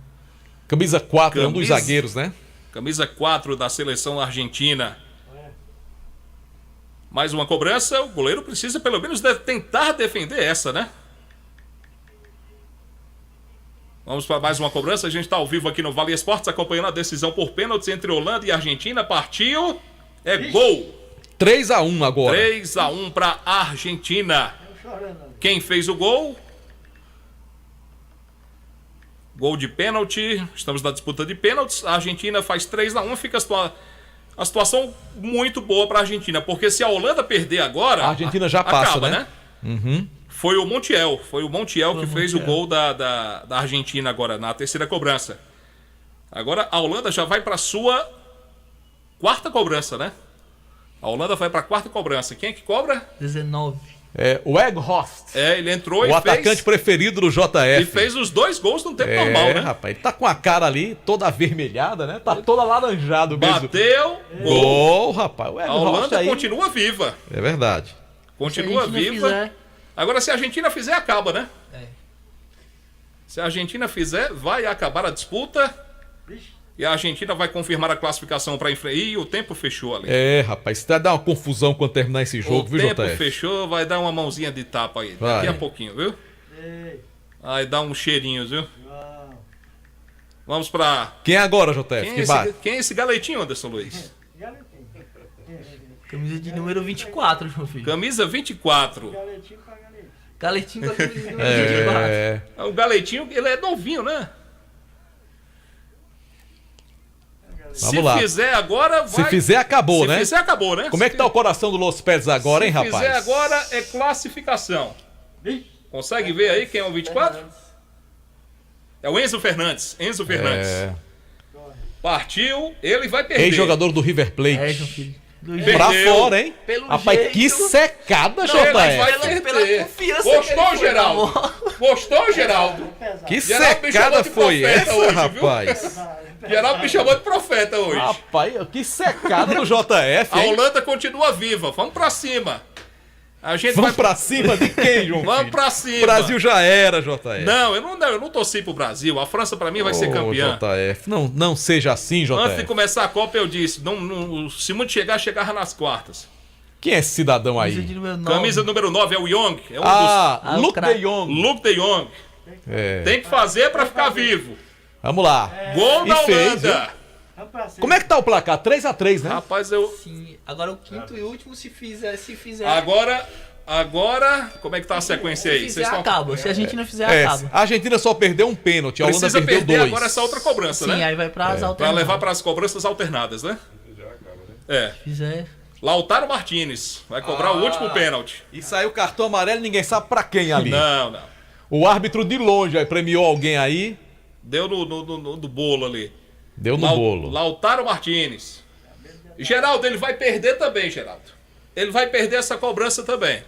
Camisa 4, é um dos zagueiros, né? Camisa 4 da seleção argentina. Mais uma cobrança, o goleiro precisa pelo menos tentar defender essa, né? Vamos para mais uma cobrança, a gente está ao vivo aqui no Vale Esportes, acompanhando a decisão por pênaltis entre Holanda e Argentina. Partiu, é gol. 3-1 agora. 3-1 para a Argentina. Quem fez o gol? Gol de pênalti, estamos na disputa de pênaltis. A Argentina faz 3-1, fica a situação muito boa para a Argentina, porque se a Holanda perder agora, a Argentina já passa, acaba, né? Uhum. Foi o Montiel que fez o gol da Argentina agora, na terceira cobrança. Agora a Holanda já vai para a sua quarta cobrança, né? A Holanda vai para a quarta cobrança. Quem é que cobra? 19. É o Weghorst. Ele entrou e fez... O atacante preferido do JF. E fez os 2 gols no tempo normal, né? Rapaz, ele tá com a cara ali toda avermelhada, né? Tá toda alaranjado mesmo. Bateu, gol, rapaz. A Holanda continua viva. É verdade. Continua viva. Agora, se a Argentina fizer, acaba, né? Se a Argentina fizer, vai acabar a disputa. E a Argentina vai confirmar a classificação para enfrentar. Ih, o tempo fechou ali. Rapaz, vai dar uma confusão quando terminar esse jogo, viu, JF? O tempo fechou, vai dar uma mãozinha de tapa aí. Daqui a pouquinho, viu? Vai dar uns cheirinhos, viu? Vamos pra... Quem é agora, JF? Quem é esse galetinho, Anderson Luiz? Camisa de número 24, João Filho. Camisa 24. Galetinho com a camisa de número 24. O galetinho, ele é novinho, né? Vamos lá. Se fizer agora, vai... Se fizer, acabou, né? Se fizer, acabou, né? Como é que tá o coração do Los Pérez agora, hein, rapaz? Se fizer agora, é classificação. Consegue ver aí quem é o 24? É o Enzo Fernandes. Partiu, ele vai perder. Ex-jogador do River Plate. João Filho. Pra fora, hein? Rapaz, jeito... que secada, JF. Pela confiança. Gostou, Geraldo? Gostou, Geraldo? Que secada foi essa, hoje, rapaz? Geraldo me chamou de profeta hoje. Rapaz, que secada do JF, A Holanda continua viva. Vamos pra cima. Vamos pra cima de quem, João? Vamos pra cima. O Brasil já era, JF. Não, eu não torci pro Brasil. A França, pra mim, vai ser campeã. JF, não seja assim, JF. Antes de começar a Copa, eu disse: se muito chegava nas quartas. Quem é esse cidadão aí? Camisa número 9 é o Young. É Luke de Jong. Luke de Jong. Tem que fazer pra ficar vivo. Vamos lá. Gol da Holanda. Como é que tá o placar? 3-3, né? Rapaz, Sim, agora o quinto e último se fizer. Agora, como é que tá a sequência aí? Se fizer, acaba. Se a Argentina fizer, acaba. A Argentina só perdeu um pênalti, a Holanda precisa perdeu perder 2. agora essa outra cobrança, né? Sim, aí vai para as alternadas. Pra levar para as cobranças alternadas, né? Se fizer... Lautaro Martínez vai cobrar o último pênalti. E saiu cartão amarelo, ninguém sabe pra quem ali. Não. O árbitro de longe aí premiou alguém aí. Deu no bolo ali. Deu no bolo. Lautaro Martínez. Geraldo, ele vai perder também, Geraldo. Ele vai perder essa cobrança também.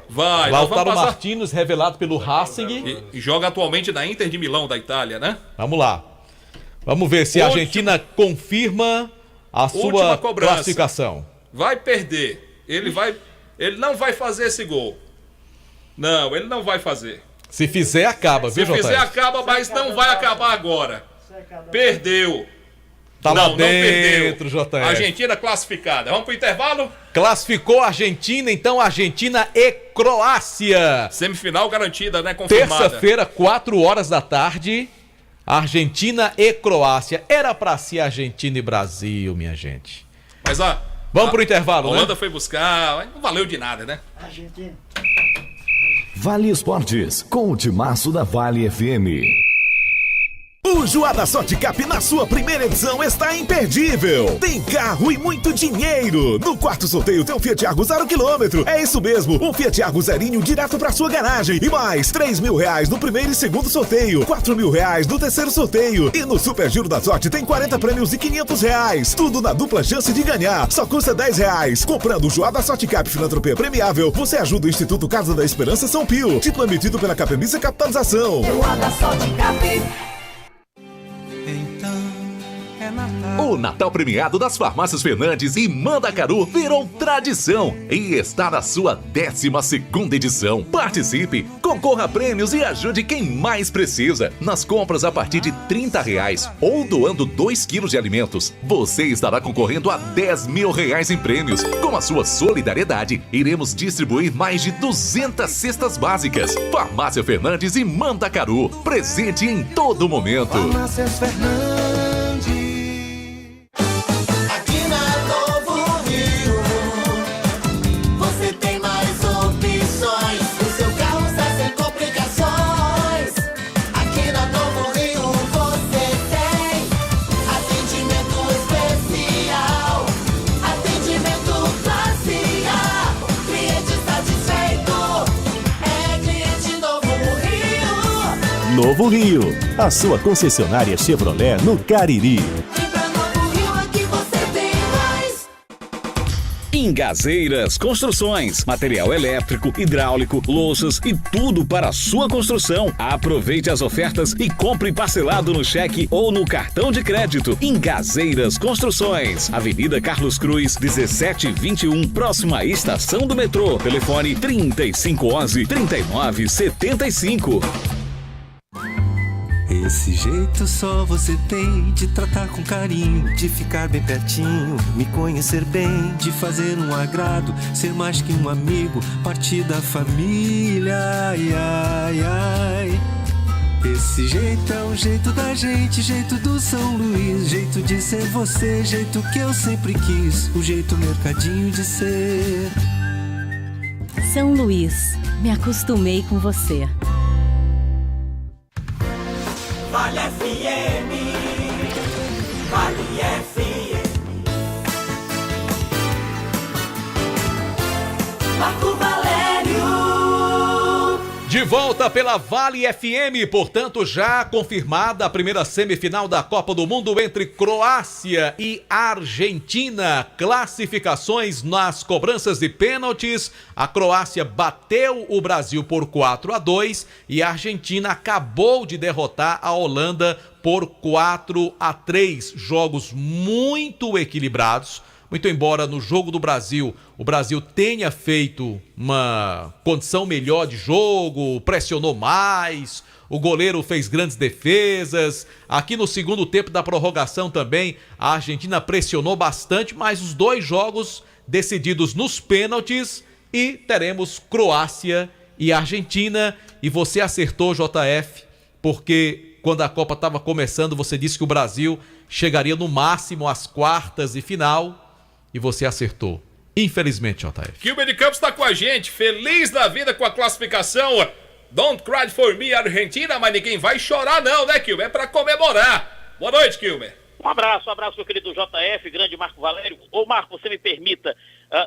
Vai. Lautaro Martínez, revelado pelo Racing. E joga atualmente na Inter de Milão, da Itália, né? Vamos lá. Vamos ver se a Argentina confirma a sua classificação. Vai perder. Ele não vai fazer esse gol. Não, ele não vai fazer. Se fizer, acaba, viu, Se fizer, acaba, mas não vai acabar agora. Perdeu. Tá lá dentro, JF. Argentina classificada. Vamos pro intervalo? Classificou a Argentina, então Argentina e Croácia. Semifinal garantida, né? Confirmada. Terça-feira, 4 horas da tarde, Argentina e Croácia. Era pra ser Argentina e Brasil, minha gente. Mas vamos pro intervalo, né? A Holanda foi buscar, não valeu de nada, né? Argentina. Vale Esportes, com o timaço da Vale FM. O Joada Sorte Cap na sua primeira edição está imperdível. Tem carro e muito dinheiro. No quarto sorteio tem um Fiat Argo 0 km. É isso mesmo, um Fiat Argo zerinho direto pra sua garagem. E mais R$3.000 no primeiro e segundo sorteio, R$4.000 no terceiro sorteio. E no Super Giro da Sorte tem 40 prêmios e R$500. Tudo na dupla chance de ganhar. Só custa R$10. Comprando o Joada Sorte Cap Filantropia Premiável, você ajuda o Instituto Casa da Esperança São Pio. Título emitido pela Capemisa Capitalização. Joada Sorte Cap. O Natal premiado das Farmácias Fernandes e Mandacaru virou tradição e está na sua 12ª edição. Participe, concorra a prêmios e ajude quem mais precisa. Nas compras a partir de R$30 ou doando 2 quilos de alimentos, você estará concorrendo a R$10.000 em prêmios. Com a sua solidariedade, iremos distribuir mais de 200 cestas básicas. Farmácia Fernandes e Mandacaru, presente em todo momento. Farmácias Fernandes. Novo Rio, a sua concessionária Chevrolet no Cariri. Engazeiras Construções, material elétrico, hidráulico, louças e tudo para a sua construção. Aproveite as ofertas e compre parcelado no cheque ou no cartão de crédito. Engazeiras Construções, Avenida Carlos Cruz, 1721, próxima à estação do metrô. Telefone 3511-3975. Esse jeito só você tem de tratar com carinho, de ficar bem pertinho, me conhecer bem, de fazer um agrado, ser mais que um amigo, partir da família, ai, ai, ai. Esse jeito é o jeito da gente, jeito do São Luís, jeito de ser você, jeito que eu sempre quis, o jeito mercadinho de ser. São Luís, me acostumei com você. Vale FM, Vale FM. Marco Valério. De volta pela Vale FM, portanto já confirmada a primeira semifinal da Copa do Mundo entre Croácia e Argentina. Classificações nas cobranças de pênaltis. A Croácia bateu o Brasil por 4-2 e a Argentina acabou de derrotar a Holanda por 4-3. Jogos muito equilibrados. Muito embora no jogo do Brasil, o Brasil tenha feito uma condição melhor de jogo, pressionou mais, o goleiro fez grandes defesas. Aqui no segundo tempo da prorrogação também, a Argentina pressionou bastante, mas os dois jogos decididos nos pênaltis e teremos Croácia e Argentina. E você acertou, JF, porque quando a Copa estava começando, você disse que o Brasil chegaria no máximo às quartas de final. E você acertou. Infelizmente, JF. Kilber de Campos está com a gente, feliz da vida com a classificação. Don't cry for me, Argentina, mas ninguém vai chorar não, né, Kilber? É para comemorar. Boa noite, Kilber. Um abraço, meu querido JF, grande Marco Valério. Ô Marco, você me permita,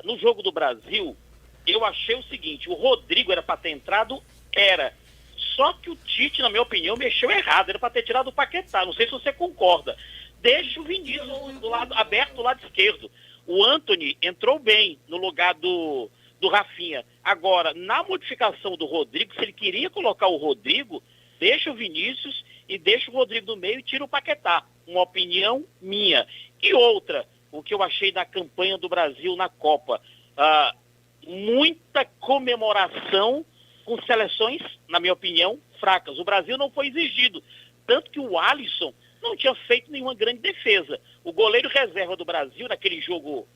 no jogo do Brasil, eu achei o seguinte, o Rodrigo era para ter entrado, só que o Tite, na minha opinião, mexeu errado, era para ter tirado o Paquetá, não sei se você concorda. Deixa o Vinícius aberto do lado esquerdo. O Antony entrou bem no lugar do Rafinha. Agora, na modificação do Rodrigo, se ele queria colocar o Rodrigo, deixa o Vinícius e deixa o Rodrigo no meio e tira o Paquetá. Uma opinião minha. E outra, o que eu achei da campanha do Brasil na Copa. Muita comemoração com seleções, na minha opinião, fracas. O Brasil não foi exigido. Tanto que o Alisson não tinha feito nenhuma grande defesa. O goleiro reserva do Brasil, naquele jogo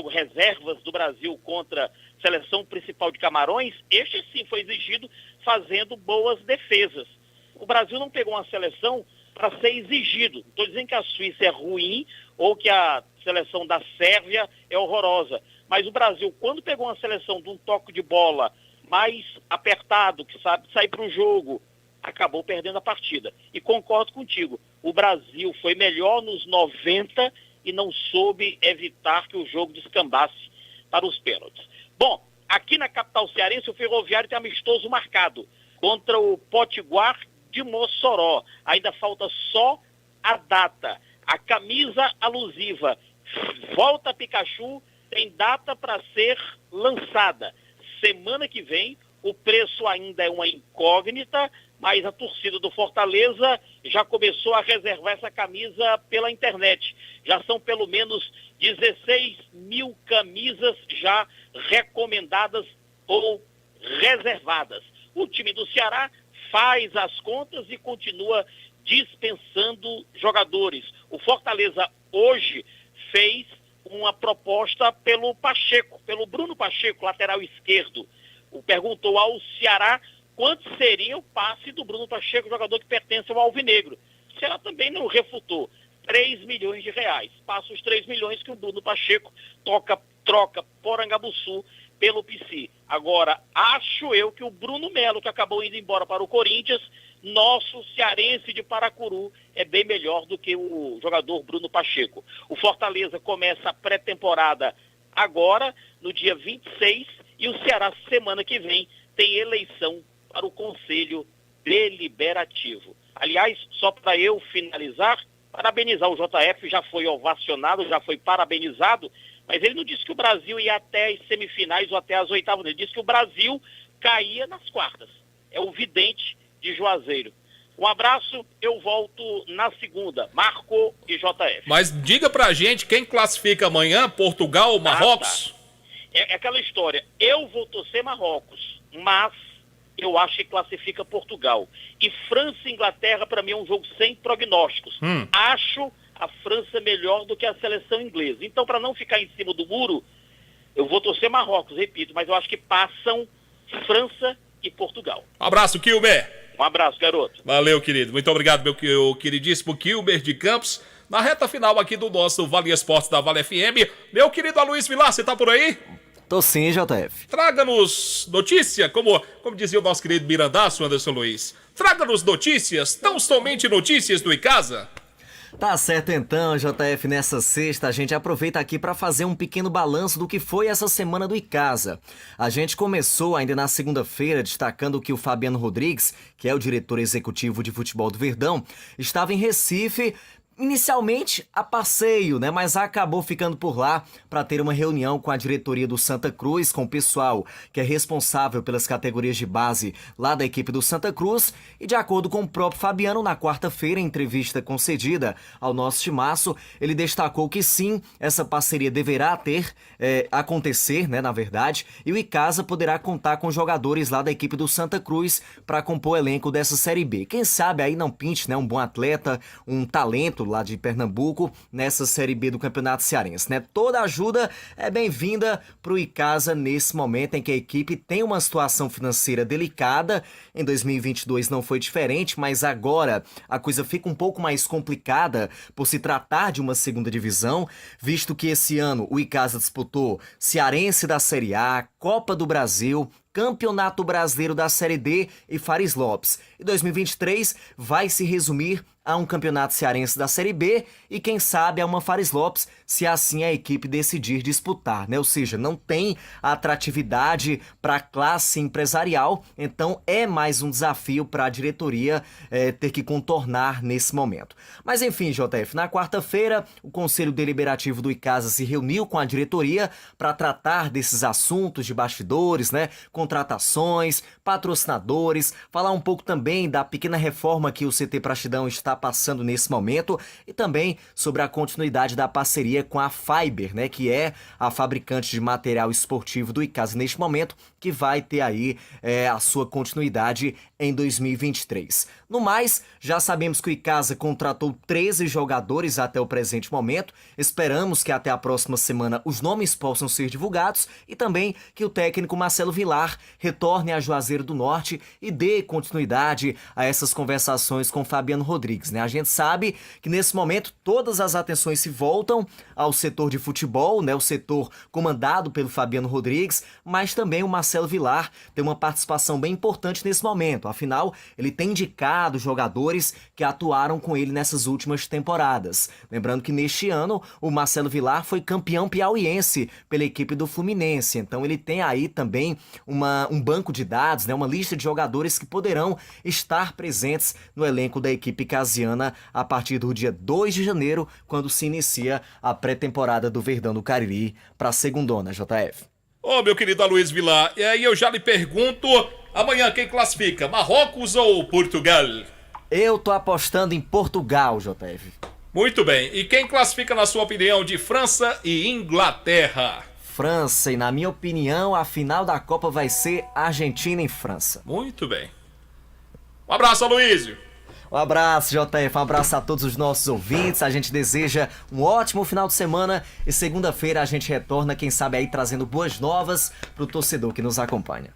reservas do Brasil contra a seleção principal de Camarões, este sim foi exigido fazendo boas defesas. O Brasil não pegou uma seleção para ser exigido. Não estou dizendo que a Suíça é ruim ou que a seleção da Sérvia é horrorosa. Mas o Brasil, quando pegou uma seleção de um toque de bola mais apertado, que sabe sair para o jogo, acabou perdendo a partida. E concordo contigo, o Brasil foi melhor nos 90 e não soube evitar que o jogo descambasse para os pênaltis. Bom, aqui na capital cearense, o Ferroviário tem amistoso marcado contra o Potiguar de Mossoró. Ainda falta só a data. A camisa alusiva Volta Pikachu tem data para ser lançada. Semana que vem, o preço ainda é uma incógnita, mas a torcida do Fortaleza já começou a reservar essa camisa pela internet. Já são pelo menos 16 mil camisas já recomendadas ou reservadas. O time do Ceará faz as contas e continua dispensando jogadores. O Fortaleza hoje fez uma proposta pelo Bruno Pacheco, lateral esquerdo. Perguntou ao Ceará quanto seria o passe do Bruno Pacheco, jogador que pertence ao Alvinegro. O Ceará também não refutou. 3 milhões de reais. Passa os 3 milhões que o Bruno Pacheco troca Porangabuçu pelo PC. Agora, acho eu que o Bruno Melo, que acabou indo embora para o Corinthians, nosso cearense de Paracuru, é bem melhor do que o jogador Bruno Pacheco. O Fortaleza começa a pré-temporada agora, no dia 26, e o Ceará, semana que vem, tem eleição para o Conselho Deliberativo. Aliás, só para eu finalizar, parabenizar o JF, já foi ovacionado, já foi parabenizado, mas ele não disse que o Brasil ia até as semifinais ou até as oitavas, ele disse que o Brasil caía nas quartas. É o vidente de Juazeiro. Um abraço, eu volto na segunda. Marco e JF. Mas diga pra gente quem classifica amanhã, Portugal ou Marrocos? Tá. É aquela história, eu vou torcer Marrocos, mas eu acho que classifica Portugal. E França e Inglaterra, para mim, é um jogo sem prognósticos. Acho a França melhor do que a seleção inglesa. Então, para não ficar em cima do muro, eu vou torcer Marrocos, repito, mas eu acho que passam França e Portugal. Um abraço, Kilber. Um abraço, garoto. Valeu, querido. Muito obrigado, meu queridíssimo Kilber de Campos. Na reta final aqui do nosso Vale Esportes da Vale FM. Meu querido Aloysio Vilar, você tá por aí? Tô sim, JF. Traga-nos notícia, como dizia o nosso querido Mirandaço, Anderson Luiz. Traga-nos notícias, tão somente notícias do Icasa. Tá certo então, JF, nessa sexta a gente aproveita aqui para fazer um pequeno balanço do que foi essa semana do Icasa. A gente começou ainda na segunda-feira destacando que o Fabiano Rodrigues, que é o diretor executivo de futebol do Verdão, estava em Recife, inicialmente a passeio, né? Mas acabou ficando por lá para ter uma reunião com a diretoria do Santa Cruz, com o pessoal que é responsável pelas categorias de base lá da equipe do Santa Cruz. E de acordo com o próprio Fabiano, na quarta-feira, em entrevista concedida ao nosso timaço, ele destacou que sim, essa parceria deverá acontecer, né, na verdade, e o Icasa poderá contar com jogadores lá da equipe do Santa Cruz para compor o elenco dessa Série B. Quem sabe aí não pinte, né, um bom atleta, um talento lá de Pernambuco nessa Série B do Campeonato Cearense, né? Toda ajuda é bem-vinda pro Icasa nesse momento em que a equipe tem uma situação financeira delicada. Em 2022 não foi diferente, mas agora a coisa fica um pouco mais complicada por se tratar de uma segunda divisão, visto que esse ano o Icasa disputou Cearense da Série A, Copa do Brasil, Campeonato Brasileiro da Série D e Fares Lopes. E 2023 vai se resumir a um campeonato cearense da Série B e quem sabe a uma Fares Lopes, se assim a equipe decidir disputar, né? Ou seja, não tem atratividade para a classe empresarial, então é mais um desafio para a diretoria ter que contornar nesse momento. Mas enfim, JF, na quarta-feira o Conselho Deliberativo do Icasa se reuniu com a diretoria para tratar desses assuntos de bastidores, né? Contratações, patrocinadores, falar um pouco também da pequena reforma que o CT Praxidão está passando nesse momento e também sobre a continuidade da parceria com a Fiber, né, que é a fabricante de material esportivo do Icasa neste momento, que vai ter aí a sua continuidade em 2023. No mais, já sabemos que o Icasa contratou 13 jogadores até o presente momento, esperamos que até a próxima semana os nomes possam ser divulgados e também que o técnico Marcelo Vilar retorne a Juazeiro do Norte e dê continuidade a essas conversações com Fabiano Rodrigues, né? A gente sabe que nesse momento todas as atenções se voltam ao setor de futebol, né? O setor comandado pelo Fabiano Rodrigues, mas também o Marcelo Vilar tem uma participação bem importante nesse momento. Afinal, ele tem indicado jogadores que atuaram com ele nessas últimas temporadas. Lembrando que neste ano o Marcelo Vilar foi campeão piauiense pela equipe do Fluminense. Então ele tem aí também um banco de dados, né? Uma lista de jogadores que poderão estar presentes no elenco da equipe icasiana a partir do dia 2 de janeiro, quando se inicia a pré-temporada do Verdão do Cariri para a segundona, JF. Ô, meu querido Aloysio Vilar, e aí eu já lhe pergunto, amanhã quem classifica, Marrocos ou Portugal? Eu tô apostando em Portugal, JF. Muito bem, e quem classifica na sua opinião de França e Inglaterra? França, e na minha opinião a final da Copa vai ser Argentina e França. Muito bem. Um abraço, Aloysio. Um abraço, JF, um abraço a todos os nossos ouvintes, a gente deseja um ótimo final de semana e segunda-feira a gente retorna, quem sabe aí trazendo boas novas pro torcedor que nos acompanha.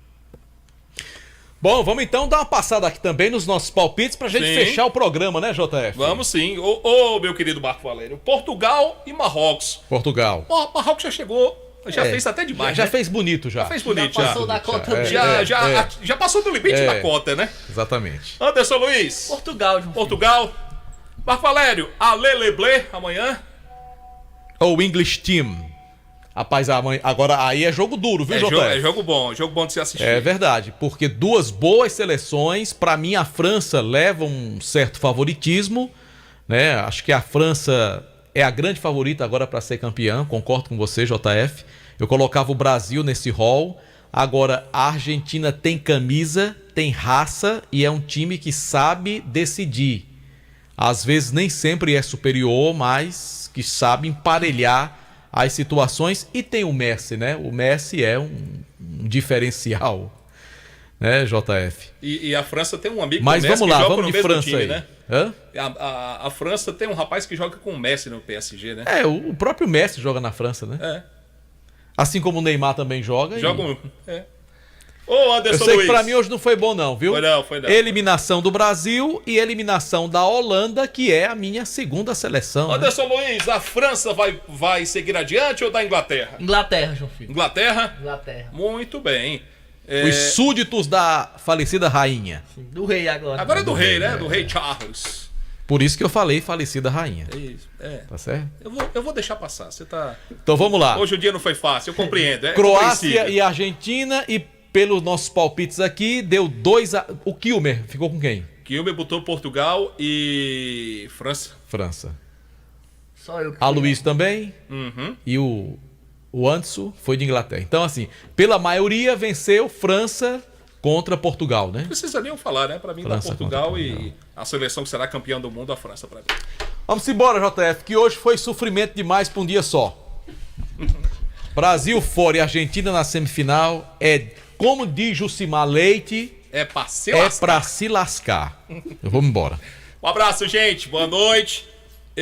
Bom, vamos então dar uma passada aqui também nos nossos palpites pra gente fechar o programa, né, JF? Vamos sim. Ô, meu querido Marco Valério, Portugal e Marrocos. Portugal. Marrocos já chegou, já fez até demais, já né? fez bonito já. Já fez bonito, já. Passou da conta. Já passou do limite da conta, né? Exatamente. Anderson Luiz. Portugal, João. Portugal. Marco Valério, Aleleble amanhã. Ou English Team. Rapaz, agora aí é jogo duro, viu, JF? É jogo bom de se assistir. É verdade, porque duas boas seleções, pra mim a França leva um certo favoritismo, né? Acho que a França é a grande favorita agora para ser campeã, concordo com você, JF. Eu colocava o Brasil nesse rol. Agora, a Argentina tem camisa, tem raça e é um time que sabe decidir. Às vezes nem sempre é superior, mas que sabe emparelhar as situações. E tem o Messi, né? O Messi é um diferencial, né, JF? E a França tem um amigo mas do Messi vamos lá, que joga vamos no de mesmo França time, aí. né? Hã? A França tem um rapaz que joga com o Messi no PSG, né? O próprio Messi joga na França, né? É. Assim como o Neymar também joga. Ô, Anderson Eu sei Luiz. que pra mim hoje não foi bom não, viu? Foi não. Eliminação do Brasil e eliminação da Holanda, que é a minha segunda seleção. Anderson Luiz, a França vai seguir adiante ou da Inglaterra? Inglaterra, João Filho. Inglaterra? Inglaterra. Muito bem. Os súditos da falecida rainha. Do rei agora. Agora é do rei, né? Do rei Charles. Por isso que eu falei falecida rainha. Isso, Tá certo? Eu vou deixar passar. Você tá. Então vamos lá. Hoje o dia não foi fácil, eu compreendo. Croácia e Argentina, e pelos nossos palpites aqui, deu 2-1. O Kilmer ficou com quem? Kilmer botou Portugal e França. Só eu que A Luiz também. Uhum. E o Anderson foi de Inglaterra. Então, assim, pela maioria venceu França contra Portugal, né? Não precisa nem eu falar, né? Pra mim, França dá Portugal e a seleção que será campeã do mundo, a França, pra mim. Vamos embora, JF, que hoje foi sofrimento demais pra um dia só. Brasil fora e Argentina na semifinal é, como diz Jucimar Leite, é pra se lascar. Eu vou embora. Um abraço, gente. Boa noite.